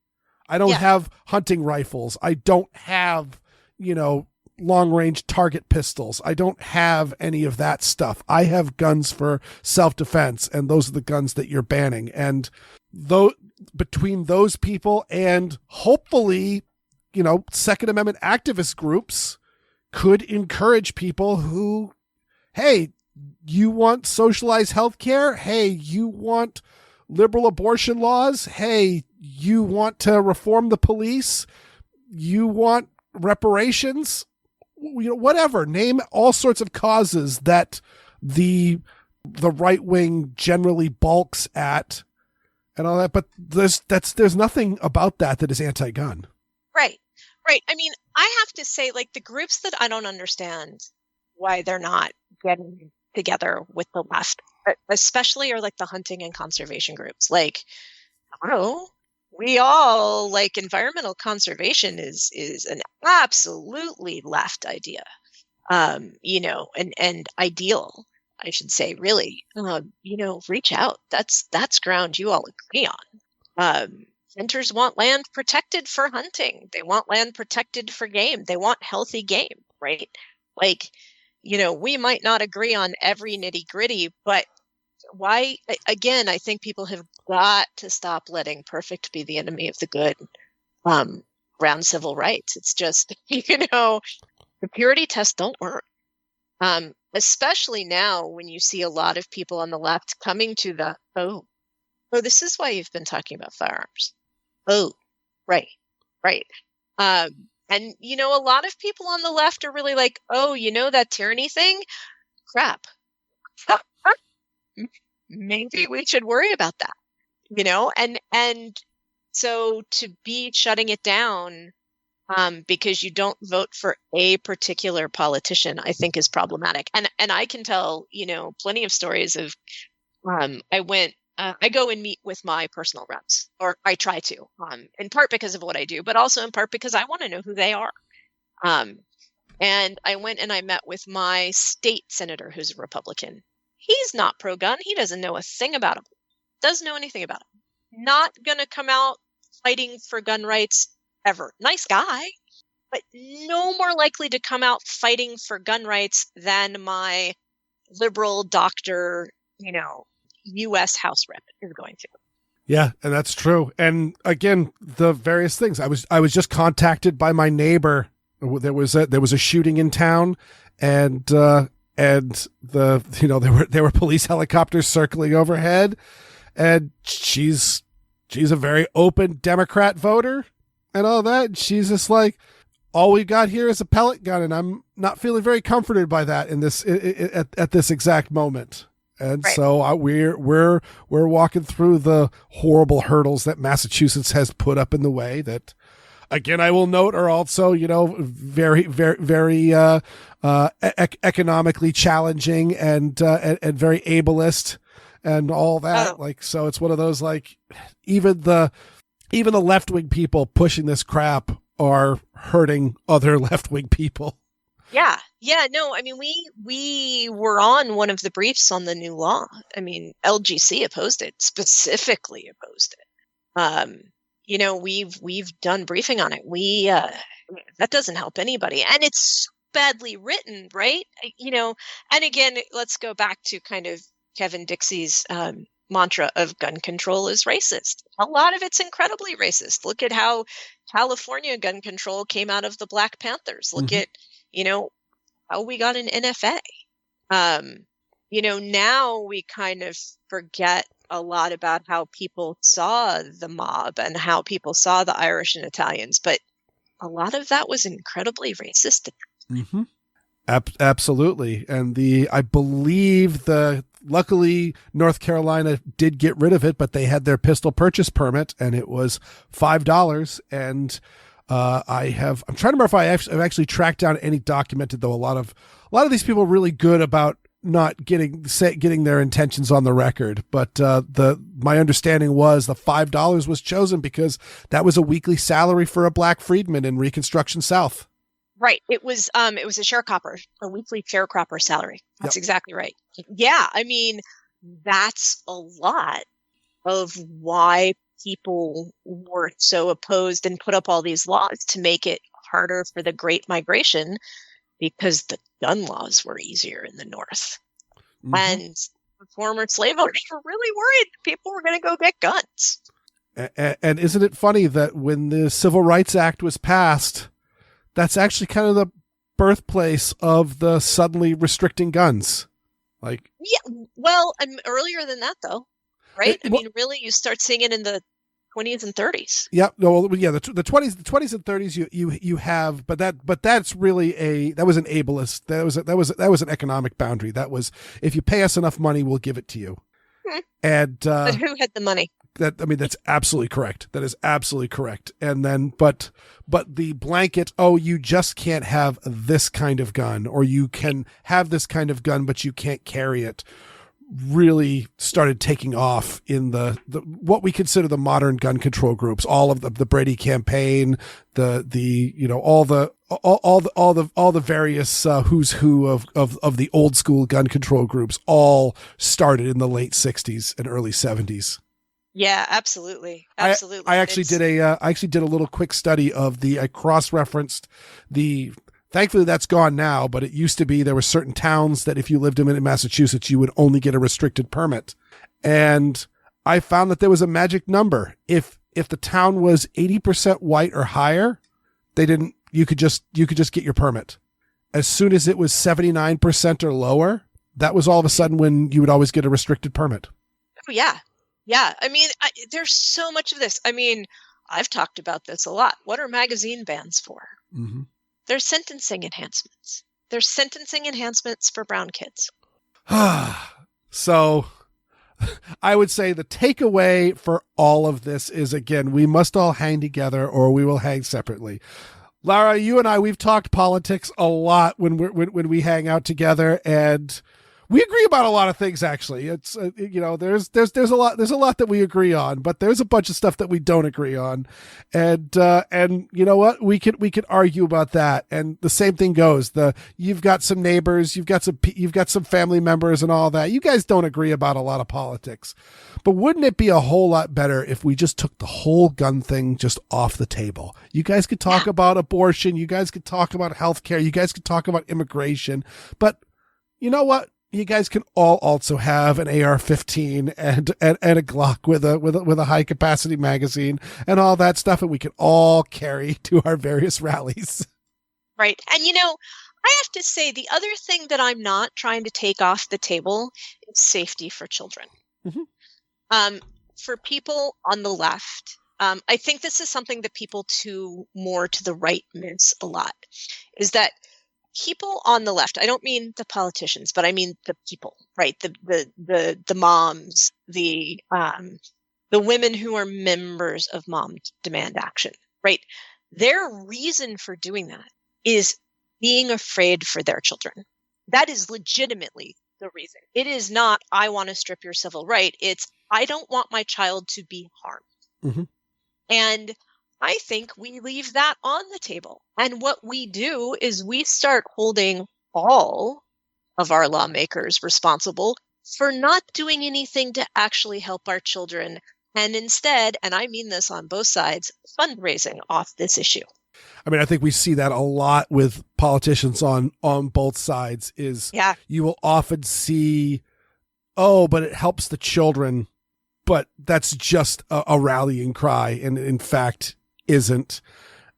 I don't have hunting rifles. I don't have, long-range target pistols. I don't have any of that stuff. I have guns for self-defense, and those are the guns that you're banning. And though between those people and hopefully, Second Amendment activist groups could encourage people who, hey, you want socialized healthcare? Hey, you want liberal abortion laws? Hey, you want to reform the police? You want reparations? Whatever. Name all sorts of causes that the right wing generally balks at and all that. But there's nothing about that is anti-gun. Right. I mean, I have to say, like, the groups that I don't understand why they're not getting together with the left, especially are like the hunting and conservation groups. Like, I don't know, we all like environmental conservation is an absolutely left idea, and ideal, I should say, really. Reach out. That's ground you all agree on. Hunters want land protected for hunting. They want land protected for game. They want healthy game, right? Like, we might not agree on every nitty gritty, but why, again, I think people have got to stop letting perfect be the enemy of the good around civil rights. It's just, the purity tests don't work. Especially now when you see a lot of people on the left coming to the, oh, this is why you've been talking about firearms. Oh, right. And, a lot of people on the left are really like, oh, that tyranny thing? Crap. Maybe we should worry about that, and so to be shutting it down because you don't vote for a particular politician, I think is problematic. And I can tell, plenty of stories of I go and meet with my personal reps, or I try to, in part because of what I do, but also in part because I want to know who they are. And I went and I met with my state senator, who's a Republican. He's not pro-gun. He doesn't know a thing about him. Doesn't know anything about him. Not going to come out fighting for gun rights ever. Nice guy, but no more likely to come out fighting for gun rights than my liberal doctor, U.S. House rep is going to. Yeah, and that's true. And again, the various things. I was just contacted by my neighbor. There was a shooting in town, and there were police helicopters circling overhead, and she's a very open Democrat voter and all that. And she's just like, all we've got here is a pellet gun, and I'm not feeling very comforted by that at this exact moment. And right. So we're walking through the horrible hurdles that Massachusetts has put up in the way that, again, I will note are also, very, very, very economically challenging and very ableist and all that. Oh. So it's one of those, even the left-wing people pushing this crap are hurting other left-wing people. Yeah. No, I mean, we were on one of the briefs on the new law. I mean, LGC opposed it, specifically opposed it. We've done briefing on it. That doesn't help anybody. And it's badly written, right? And again, let's go back to kind of Kevin Dixie's mantra of gun control is racist. A lot of it's incredibly racist. Look at how California gun control came out of the Black Panthers. Look at, how we got an NFA. Now we kind of forget a lot about how people saw the mob and how people saw the Irish and Italians, but a lot of that was incredibly racist. Mm-hmm. Absolutely. And I believe luckily North Carolina did get rid of it, but they had their pistol purchase permit and it was $5. And I'm trying to remember if I've actually tracked down any documented, though. A lot of these people are really good about not getting their intentions on the record. But my understanding was the $5 was chosen because that was a weekly salary for a black freedman in Reconstruction South. Right. It was a sharecropper, a weekly sharecropper salary. That's exactly right. Yeah. I mean, that's a lot of why people were so opposed and put up all these laws to make it harder for the Great Migration because the gun laws were easier in the North. Mm-hmm. And the former slave owners were really worried people were going to go get guns. And isn't it funny that when the Civil Rights Act was passed, that's actually kind of the birthplace of the suddenly restricting guns? Like, yeah, well, earlier than that, though, right? I mean, really, you start seeing it in the 20s and 30s. Yeah, no, yeah, the 20s and 30s you have, but that's really that was an ableist. That was an economic boundary. That was, if you pay us enough money, we'll give it to you. And but who had the money? That's absolutely correct. That is absolutely correct. And then, but the blanket, you just can't have this kind of gun, or you can have this kind of gun, but you can't carry it, really started taking off in the what we consider the modern gun control groups. All of the Brady campaign, all the various who's who of the old school gun control groups all started in the late 60s and early 70s. Yeah, absolutely. I actually did a little quick study of I cross-referenced thankfully that's gone now, but it used to be there were certain towns that if you lived in Massachusetts, you would only get a restricted permit. And I found that there was a magic number. If the town was 80% white or higher, you could just get your permit. As soon as it was 79% or lower, that was all of a sudden when you would always get a restricted permit. Oh, yeah. Yeah, I mean, there's so much of this. I mean, I've talked about this a lot. What are magazine bans for? Mm-hmm. They're sentencing enhancements. They're sentencing enhancements for brown kids. So I would say the takeaway for all of this is, again, we must all hang together or we will hang separately. Lara, you and I, we've talked politics a lot when we hang out together, and we agree about a lot of things. Actually, it's there's a lot that we agree on, but there's a bunch of stuff that we don't agree on, and you know what, we could argue about that. And the same thing goes. You've got some neighbors, you've got some family members, and all that. You guys don't agree about a lot of politics, but wouldn't it be a whole lot better if we just took the whole gun thing just off the table? You guys could talk about abortion, you guys could talk about healthcare, you guys could talk about immigration, but you know what? You guys can all also have an AR-15 and a Glock with a high capacity magazine and all that stuff, and we can all carry to our various rallies. Right. And I have to say, the other thing that I'm not trying to take off the table is safety for children. Mm-hmm. For people on the left, I think this is something that people more to the right miss a lot, is that people on the left, I don't mean the politicians, but I mean the people, right? The moms, the women who are members of Mom Demand Action, right? Their reason for doing that is being afraid for their children. That is legitimately the reason. It is not, I want to strip your civil right. It's, I don't want my child to be harmed. Mm-hmm. And I think we leave that on the table. And what we do is we start holding all of our lawmakers responsible for not doing anything to actually help our children. And instead, and I mean this on both sides, fundraising off this issue. I mean, I think we see that a lot with politicians on both sides is you will often see, but it helps the children. But that's just a rallying cry. And in fact, isn't.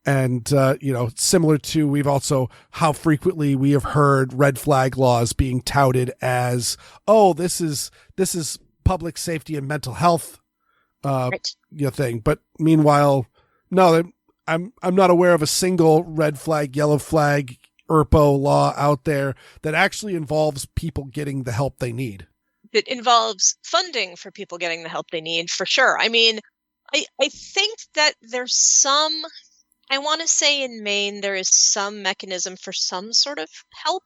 And, similar to, we've also, how frequently we have heard red flag laws being touted as, this is public safety and mental health, thing. But meanwhile, no, I'm not aware of a single red flag, yellow flag, ERPO law out there that actually involves people getting the help they need. It involves funding for people getting the help they need, for sure. I mean, I think that there's some, I want to say in Maine, there is some mechanism for some sort of help.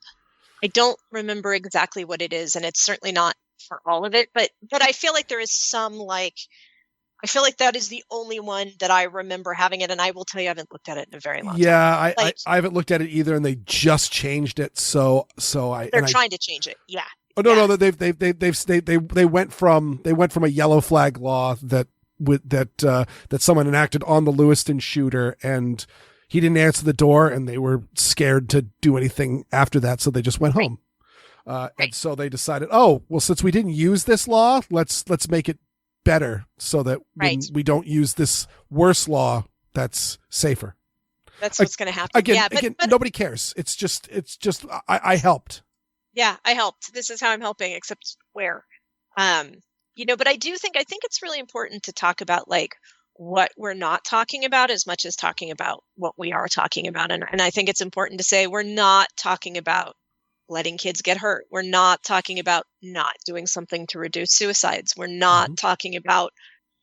I don't remember exactly what it is, and it's certainly not for all of it, but I feel like there is some, I feel like that is the only one that I remember having it, and I will tell you, I haven't looked at it in a very long time. Yeah, I haven't looked at it either, and they just changed it, so they're trying to change it, yeah. Oh no, they went from a yellow flag law that someone enacted on the Lewiston shooter, and he didn't answer the door, and they were scared to do anything after that, so they just went home. And so they decided, oh, well, since we didn't use this law, let's make it better so that when we don't use this worse law, that's safer. That's what's going to happen. Again, nobody cares. It's just I helped. Yeah, I helped. This is how I'm helping, except where? But I think it's really important to talk about like what we're not talking about as much as talking about what we are talking about. And I think it's important to say we're not talking about letting kids get hurt. We're not talking about not doing something to reduce suicides. We're not talking about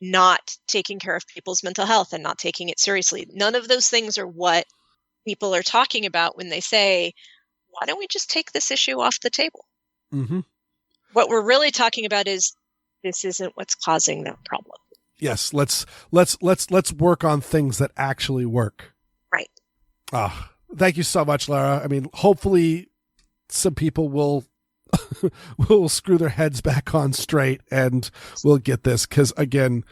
not taking care of people's mental health and not taking it seriously. None of those things are what people are talking about when they say, why don't we just take this issue off the table? Mm-hmm. What we're really talking about is this isn't what's causing that problem. Yes, let's work on things that actually work. Right. Thank you so much, Lara. I mean, hopefully some people will screw their heads back on straight and we'll get this, because again,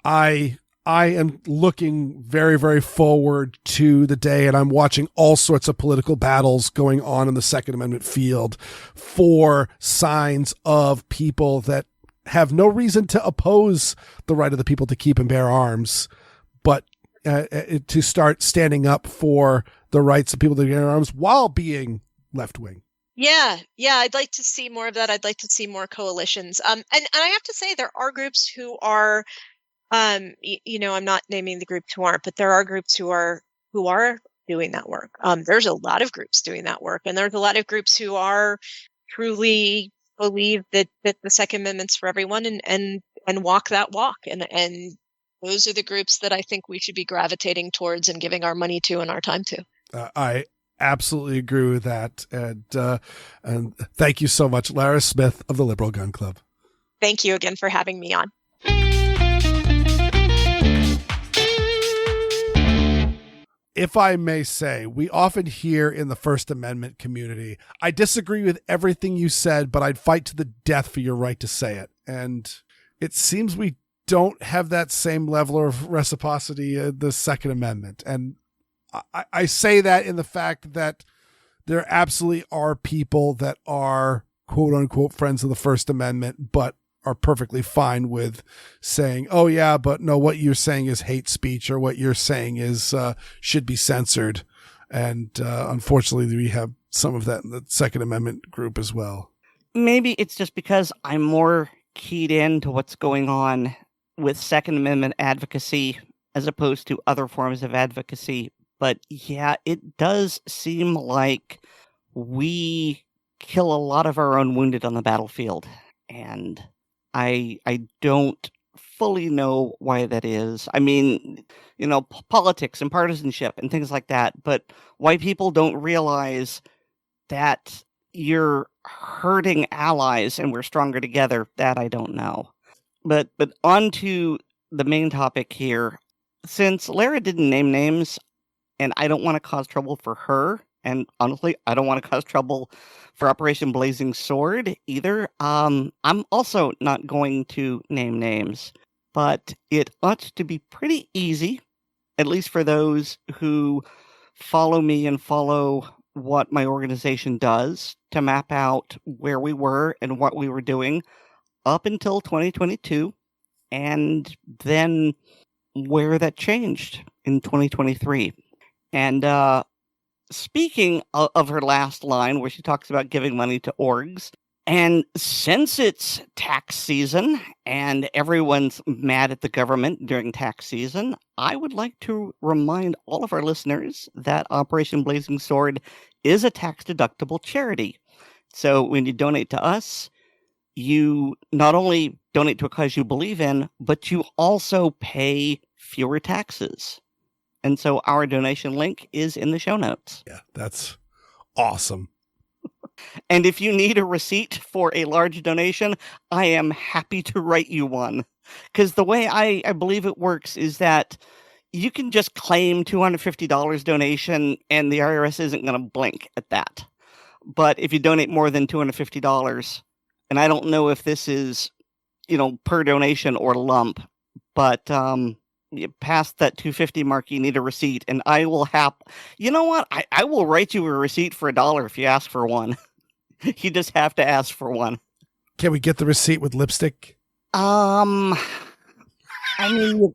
I am looking very, very forward to the day, and I'm watching all sorts of political battles going on in the Second Amendment field for signs of people that have no reason to oppose the right of the people to keep and bear arms, but to start standing up for the rights of people to bear arms while being left-wing. Yeah, I'd like to see more of that. I'd like to see more coalitions. And I have to say there are groups who are, I'm not naming the groups who aren't, but there are groups who are doing that work. There's a lot of groups doing that work, and there's a lot of groups who are truly believe that the Second Amendment's for everyone and walk that walk. And those are the groups that I think we should be gravitating towards and giving our money to and our time to. I absolutely agree with that. And thank you so much, Lara Smith of the Liberal Gun Club. Thank you again for having me on. If I may say, we often hear in the First Amendment community, I disagree with everything you said, but I'd fight to the death for your right to say it. And it seems we don't have that same level of reciprocity in the Second Amendment. And I say that in the fact that there absolutely are people that are quote unquote friends of the First Amendment, but are perfectly fine with saying, oh yeah, but no, what you're saying is hate speech, or what you're saying is should be censored. And unfortunately, we have some of that in the Second Amendment group as well. Maybe it's just because I'm more keyed into what's going on with Second Amendment advocacy as opposed to other forms of advocacy. But yeah, it does seem like we kill a lot of our own wounded on the battlefield. And I don't fully know why that is. I mean, politics and partisanship and things like that. But why people don't realize that you're hurting allies and we're stronger together, that I don't know. But on to the main topic here. Since Lara didn't name names, and I don't want to cause trouble for her, and honestly, I don't want to cause trouble for Operation Blazing Sword either. I'm also not going to name names, but it ought to be pretty easy, at least for those who follow me and follow what my organization does, to map out where we were and what we were doing up until 2022, and then where that changed in 2023. And speaking of her last line, where she talks about giving money to orgs, and since it's tax season and everyone's mad at the government during tax season, I would like to remind all of our listeners that Operation Blazing Sword is a tax-deductible charity. So when you donate to us, you not only donate to a cause you believe in, but you also pay fewer taxes. And so our donation link is in the show notes. Yeah, that's awesome. And if you need a receipt for a large donation, I am happy to write you one. Because the way I believe it works is that you can just claim $250 donation and the IRS isn't going to blink at that. But if you donate more than $250, and I don't know if this is, per donation or lump, but past that $2.50 mark, you need a receipt, and I will you know what? I will write you a receipt for $1 if you ask for one. You just have to ask for one. Can we get the receipt with lipstick? I mean,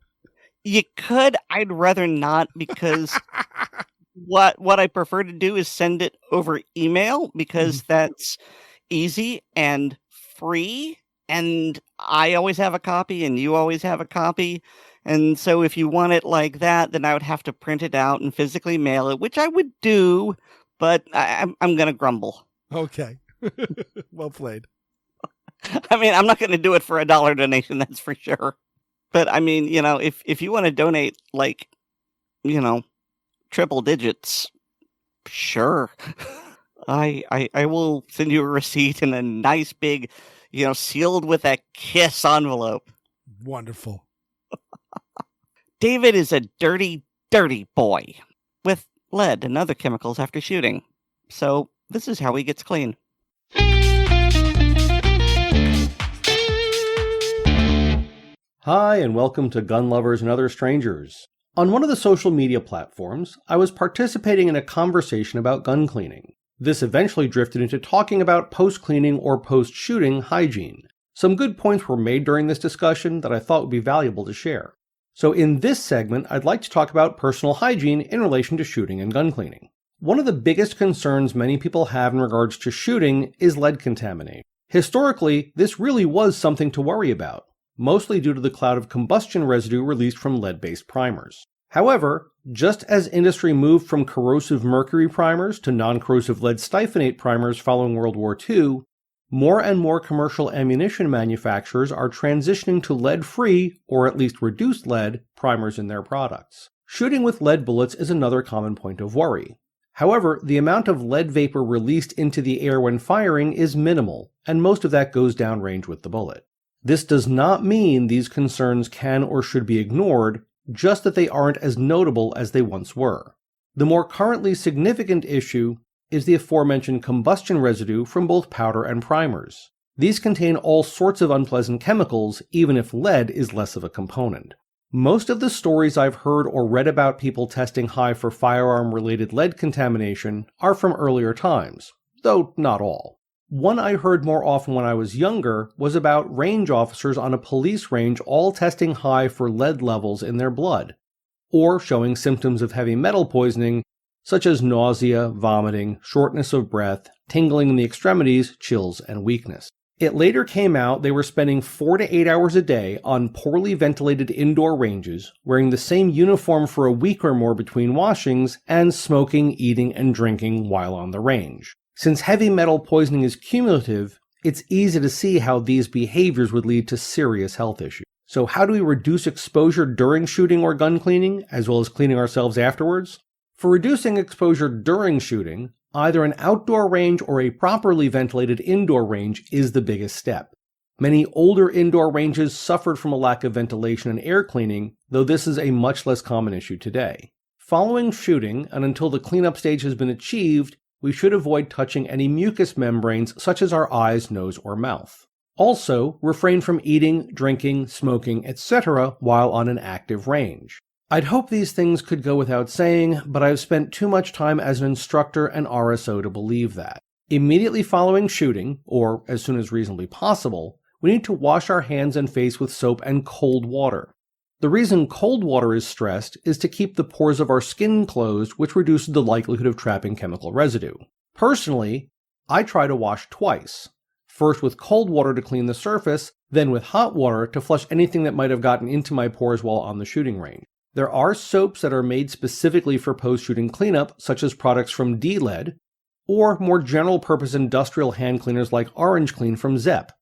you could. I'd rather not, because what I prefer to do is send it over email, because that's easy and free, and I always have a copy and you always have a copy. And so if you want it like that, then I would have to print it out and physically mail it, which I would do, but I'm going to grumble. Okay. Well played. I mean, I'm not going to do it for $1 donation, that's for sure. But I mean, if you want to donate, like, triple digits, sure. I will send you a receipt in a nice big, sealed with a kiss envelope. Wonderful. David is a dirty, dirty boy with lead and other chemicals after shooting. So this is how he gets clean. Hi, and welcome to Gun Lovers and Other Strangers. On one of the social media platforms, I was participating in a conversation about gun cleaning. This eventually drifted into talking about post-cleaning or post-shooting hygiene. Some good points were made during this discussion that I thought would be valuable to share. So in this segment, I'd like to talk about personal hygiene in relation to shooting and gun cleaning. One of the biggest concerns many people have in regards to shooting is lead contamination. Historically, this really was something to worry about, mostly due to the cloud of combustion residue released from lead-based primers. However, just as industry moved from corrosive mercury primers to non-corrosive lead styphenate primers following World War II, more and more commercial ammunition manufacturers are transitioning to lead-free, or at least reduced lead, primers in their products. Shooting with lead bullets is another common point of worry. However, the amount of lead vapor released into the air when firing is minimal, and most of that goes downrange with the bullet. This does not mean these concerns can or should be ignored, just that they aren't as notable as they once were. The more currently significant issue is the aforementioned combustion residue from both powder and primers. These contain all sorts of unpleasant chemicals, even if lead is less of a component. Most of the stories I've heard or read about people testing high for firearm-related lead contamination are from earlier times, though not all. One I heard more often when I was younger was about range officers on a police range all testing high for lead levels in their blood, or showing symptoms of heavy metal poisoning, such as nausea, vomiting, shortness of breath, tingling in the extremities, chills, and weakness. It later came out they were spending 4 to 8 hours a day on poorly ventilated indoor ranges, wearing the same uniform for a week or more between washings, and smoking, eating, and drinking while on the range. Since heavy metal poisoning is cumulative, it's easy to see how these behaviors would lead to serious health issues. So how do we reduce exposure during shooting or gun cleaning, as well as cleaning ourselves afterwards? For reducing exposure during shooting, either an outdoor range or a properly ventilated indoor range is the biggest step. Many older indoor ranges suffered from a lack of ventilation and air cleaning, though this is a much less common issue today. Following shooting, and until the cleanup stage has been achieved, we should avoid touching any mucous membranes such as our eyes, nose, or mouth. Also, refrain from eating, drinking, smoking, etc. while on an active range. I'd hope these things could go without saying, but I've spent too much time as an instructor and RSO to believe that. Immediately following shooting, or as soon as reasonably possible, we need to wash our hands and face with soap and cold water. The reason cold water is stressed is to keep the pores of our skin closed, which reduces the likelihood of trapping chemical residue. Personally, I try to wash twice. First with cold water to clean the surface, then with hot water to flush anything that might have gotten into my pores while on the shooting range. There are soaps that are made specifically for post-shooting cleanup, such as products from D-Lead, or more general-purpose industrial hand cleaners like Orange Clean from Zepp.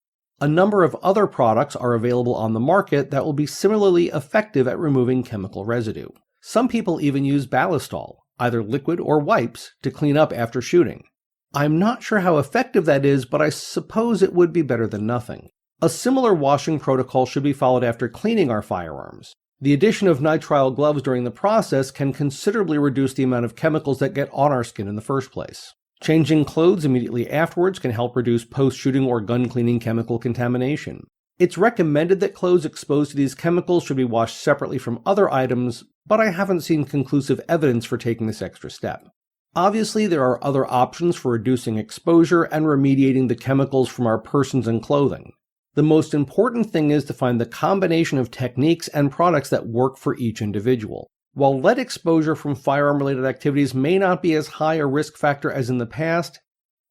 A number of other products are available on the market that will be similarly effective at removing chemical residue. Some people even use Ballistol, either liquid or wipes, to clean up after shooting. I'm not sure how effective that is, but I suppose it would be better than nothing. A similar washing protocol should be followed after cleaning our firearms. The addition of nitrile gloves during the process can considerably reduce the amount of chemicals that get on our skin in the first place. Changing clothes immediately afterwards can help reduce post-shooting or gun cleaning chemical contamination. It's recommended that clothes exposed to these chemicals should be washed separately from other items, but I haven't seen conclusive evidence for taking this extra step. Obviously, there are other options for reducing exposure and remediating the chemicals from our persons and clothing. The most important thing is to find the combination of techniques and products that work for each individual. While lead exposure from firearm-related activities may not be as high a risk factor as in the past,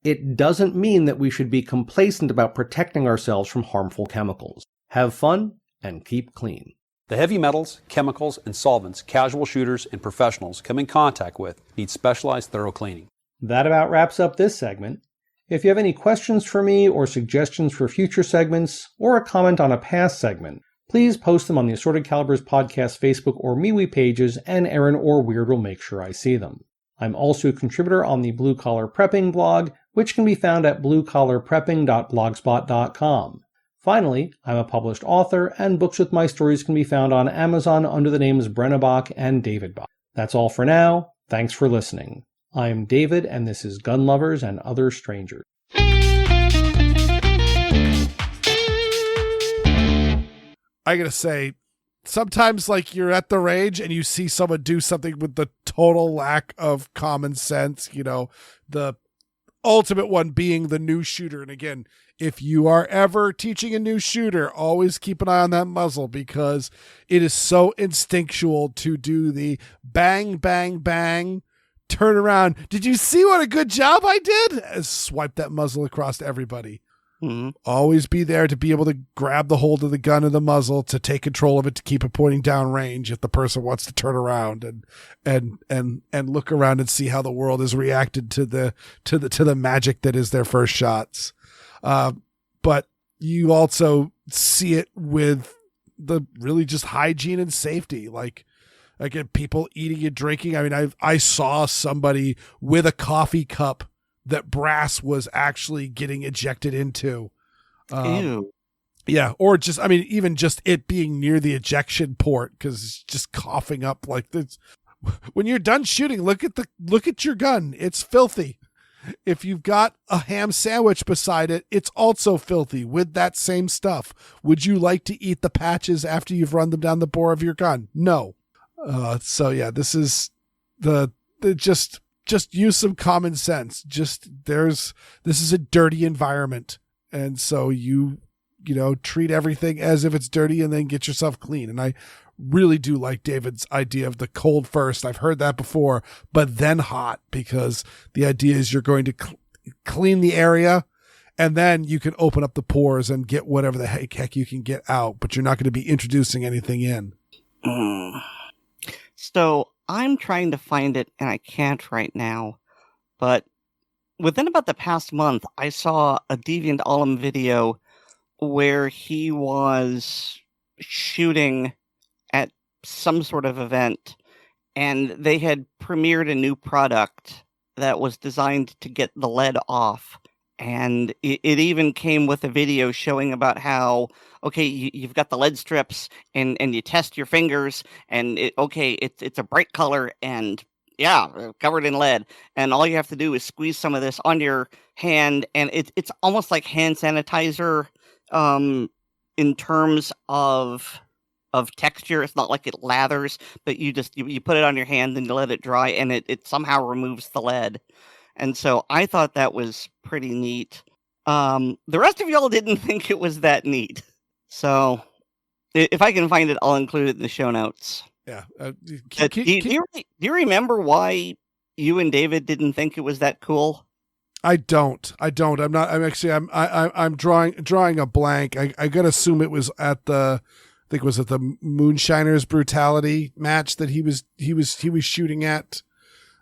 it doesn't mean that we should be complacent about protecting ourselves from harmful chemicals. Have fun and keep clean. The heavy metals, chemicals, and solvents casual shooters and professionals come in contact with need specialized thorough cleaning. That about wraps up this segment. If you have any questions for me or suggestions for future segments, or a comment on a past segment, please post them on the Assorted Calibers Podcast Facebook or MeWe pages, and Aaron or Weer'd will make sure I see them. I'm also a contributor on the Blue Collar Prepping blog, which can be found at bluecollarprepping.blogspot.com. Finally, I'm a published author, and books with my stories can be found on Amazon under the names Brena Bock and David Bock. That's all for now. Thanks for listening. I'm David, and this is Gun Lovers and Other Strangers. I gotta say, sometimes like you're at the range and you see someone do something with the total lack of common sense, the ultimate one being the new shooter. And again, if you are ever teaching a new shooter, always keep an eye on that muzzle, because it is so instinctual to do the bang, bang, bang, turn around. Did you see what a good job I did? Swipe that muzzle across to everybody. Mm-hmm. Always be there to be able to grab the hold of the gun and the muzzle, to take control of it, to keep it pointing down range if the person wants to turn around and look around and see how the world has reacted to the magic that is their first shots. But you also see it with the really just hygiene and safety, like again, people eating and drinking. I mean, I saw somebody with a coffee cup that brass was actually getting ejected into. Ew. Yeah. Or just, I mean, even just it being near the ejection port, because it's just coughing up like this. When you're done shooting, look at your gun. It's filthy. If you've got a ham sandwich beside it, it's also filthy with that same stuff. Would you like to eat the patches after you've run them down the bore of your gun? No. So yeah, this is just use some common sense. This is a dirty environment. And so you treat everything as if it's dirty and then get yourself clean. And I really do like David's idea of the cold first. I've heard that before, but then hot, because the idea is you're going to clean the area and then you can open up the pores and get whatever the heck you can get out, but you're not going to be introducing anything in. So I'm trying to find it, and I can't right now. But within about the past month, I saw a Deviant Ollie video where he was shooting at some sort of event, and they had premiered a new product that was designed to get the lead off. And it even came with a video showing about how, okay, you've got the lead strips and you test your fingers and it's a bright color and yeah, covered in lead. And all you have to do is squeeze some of this on your hand. And it's almost like hand sanitizer in terms of texture. It's not like it lathers, but you put it on your hand and you let it dry and it somehow removes the lead. And so I thought that was pretty neat. The rest of y'all didn't think it was that neat. So if I can find it, I'll include it in the show notes. Yeah. Do you remember why you and David didn't think it was that cool? I don't. I'm drawing a blank. I gotta assume it was at the Moonshiners Brutality match that he was shooting at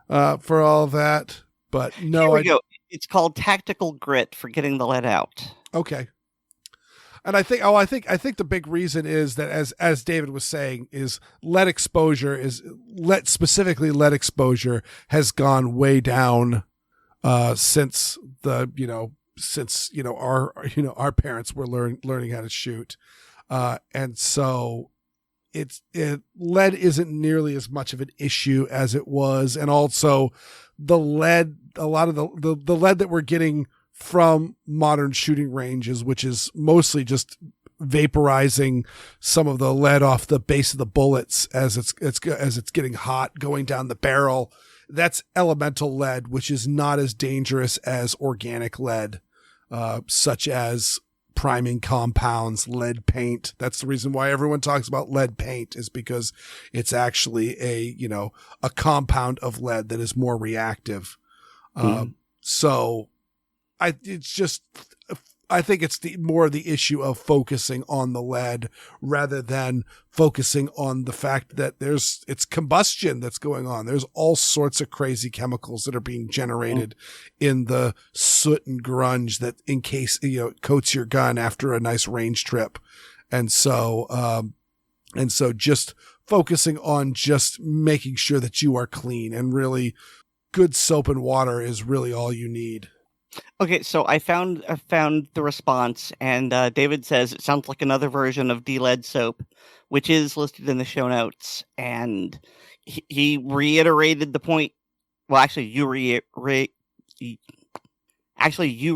for all of that. But no, here we go. It's called Tactical Grit for getting the lead out. Okay. And I think the big reason is that as David was saying, is lead exposure specifically lead exposure has gone way down since our parents were learning how to shoot. And so lead isn't nearly as much of an issue as it was. And also the lead, a lot of the lead that we're getting from modern shooting ranges, which is mostly just vaporizing some of the lead off the base of the bullets as it's getting hot going down the barrel. That's elemental lead, which is not as dangerous as organic lead, such as priming compounds, lead paint. That's the reason why everyone talks about lead paint, is because it's actually a compound of lead that is more reactive. So I think it's more the issue of focusing on the lead rather than focusing on the fact that it's combustion that's going on. There's all sorts of crazy chemicals that are being generated in the soot and grunge that coats your gun after a nice range trip. And so just focusing on just making sure that you are clean, and really good soap and water is really all you need. Okay, so I found the response, and David says it sounds like another version of D-lead soap, which is listed in the show notes. And he reiterated the point. Well, actually, you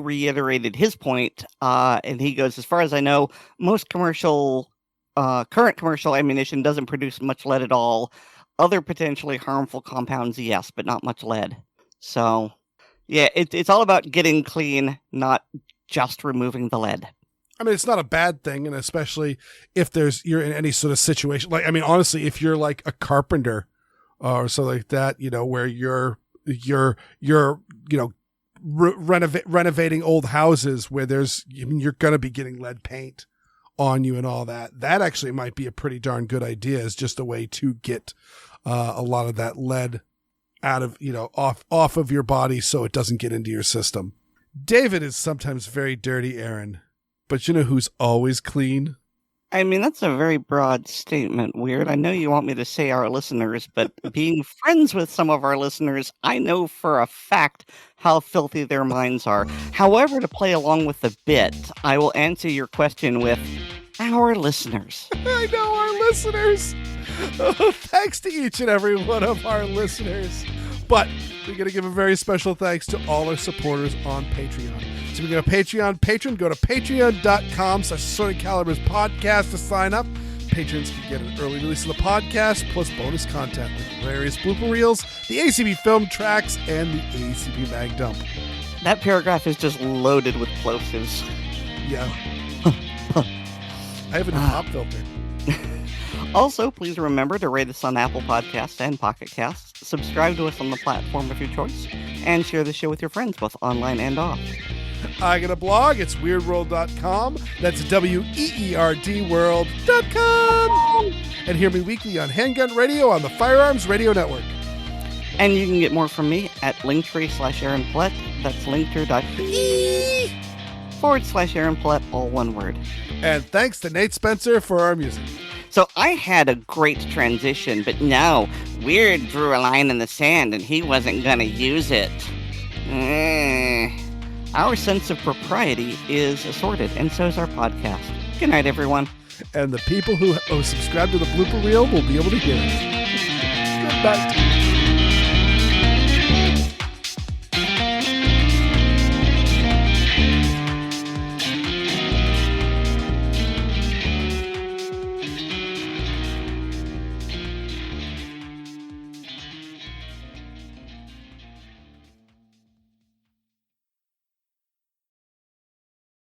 reiterated his point, and he goes, as far as I know, most current commercial ammunition doesn't produce much lead at all. Other potentially harmful compounds, yes, but not much lead. So, yeah, it's all about getting clean, not just removing the lead. I mean, it's not a bad thing, and especially if you're in any sort of situation. Like, I mean, honestly, if you're like a carpenter or something like that, where you're renovating old houses where you're going to be getting lead paint on you and all that. That actually might be a pretty darn good idea, is just a way to get a lot of that lead out of, off of your body so it doesn't get into your system. David is sometimes very dirty, Aaron, but you know who's always clean? I mean, that's a very broad statement, Weer'd. I know you want me to say our listeners, but being friends with some of our listeners, I know for a fact how filthy their minds are. However, to play along with the bit, I will answer your question with our listeners. I know our listeners. Thanks to each and every one of our listeners. But we're going to give a very special thanks to all our supporters on Patreon. So we go to Patreon, go to patreon.com/Assorted Calibers podcast to sign up. Patrons can get an early release of the podcast, plus bonus content with various blooper reels, the ACB film tracks, and the ACB mag dump. That paragraph is just loaded with plosives. Yeah. I have a new pop filter. Also, please remember to rate us on Apple Podcasts and Pocket Casts, subscribe to us on the platform of your choice, and share the show with your friends, both online and off. I got a blog. It's weirdworld.com. That's WEERD world.com. And hear me weekly on Handgun Radio on the Firearms Radio Network. And you can get more from me at linktree/Aaron Plett. That's linktree.ee/Aaron Plett, all one word. And thanks to Nate Spencer for our music. So I had a great transition, but no, Weer'd drew a line in the sand and he wasn't going to use it. Our sense of propriety is assorted, and so is our podcast. Good night, everyone. And the people who subscribe to the blooper reel will be able to hear it. Good night.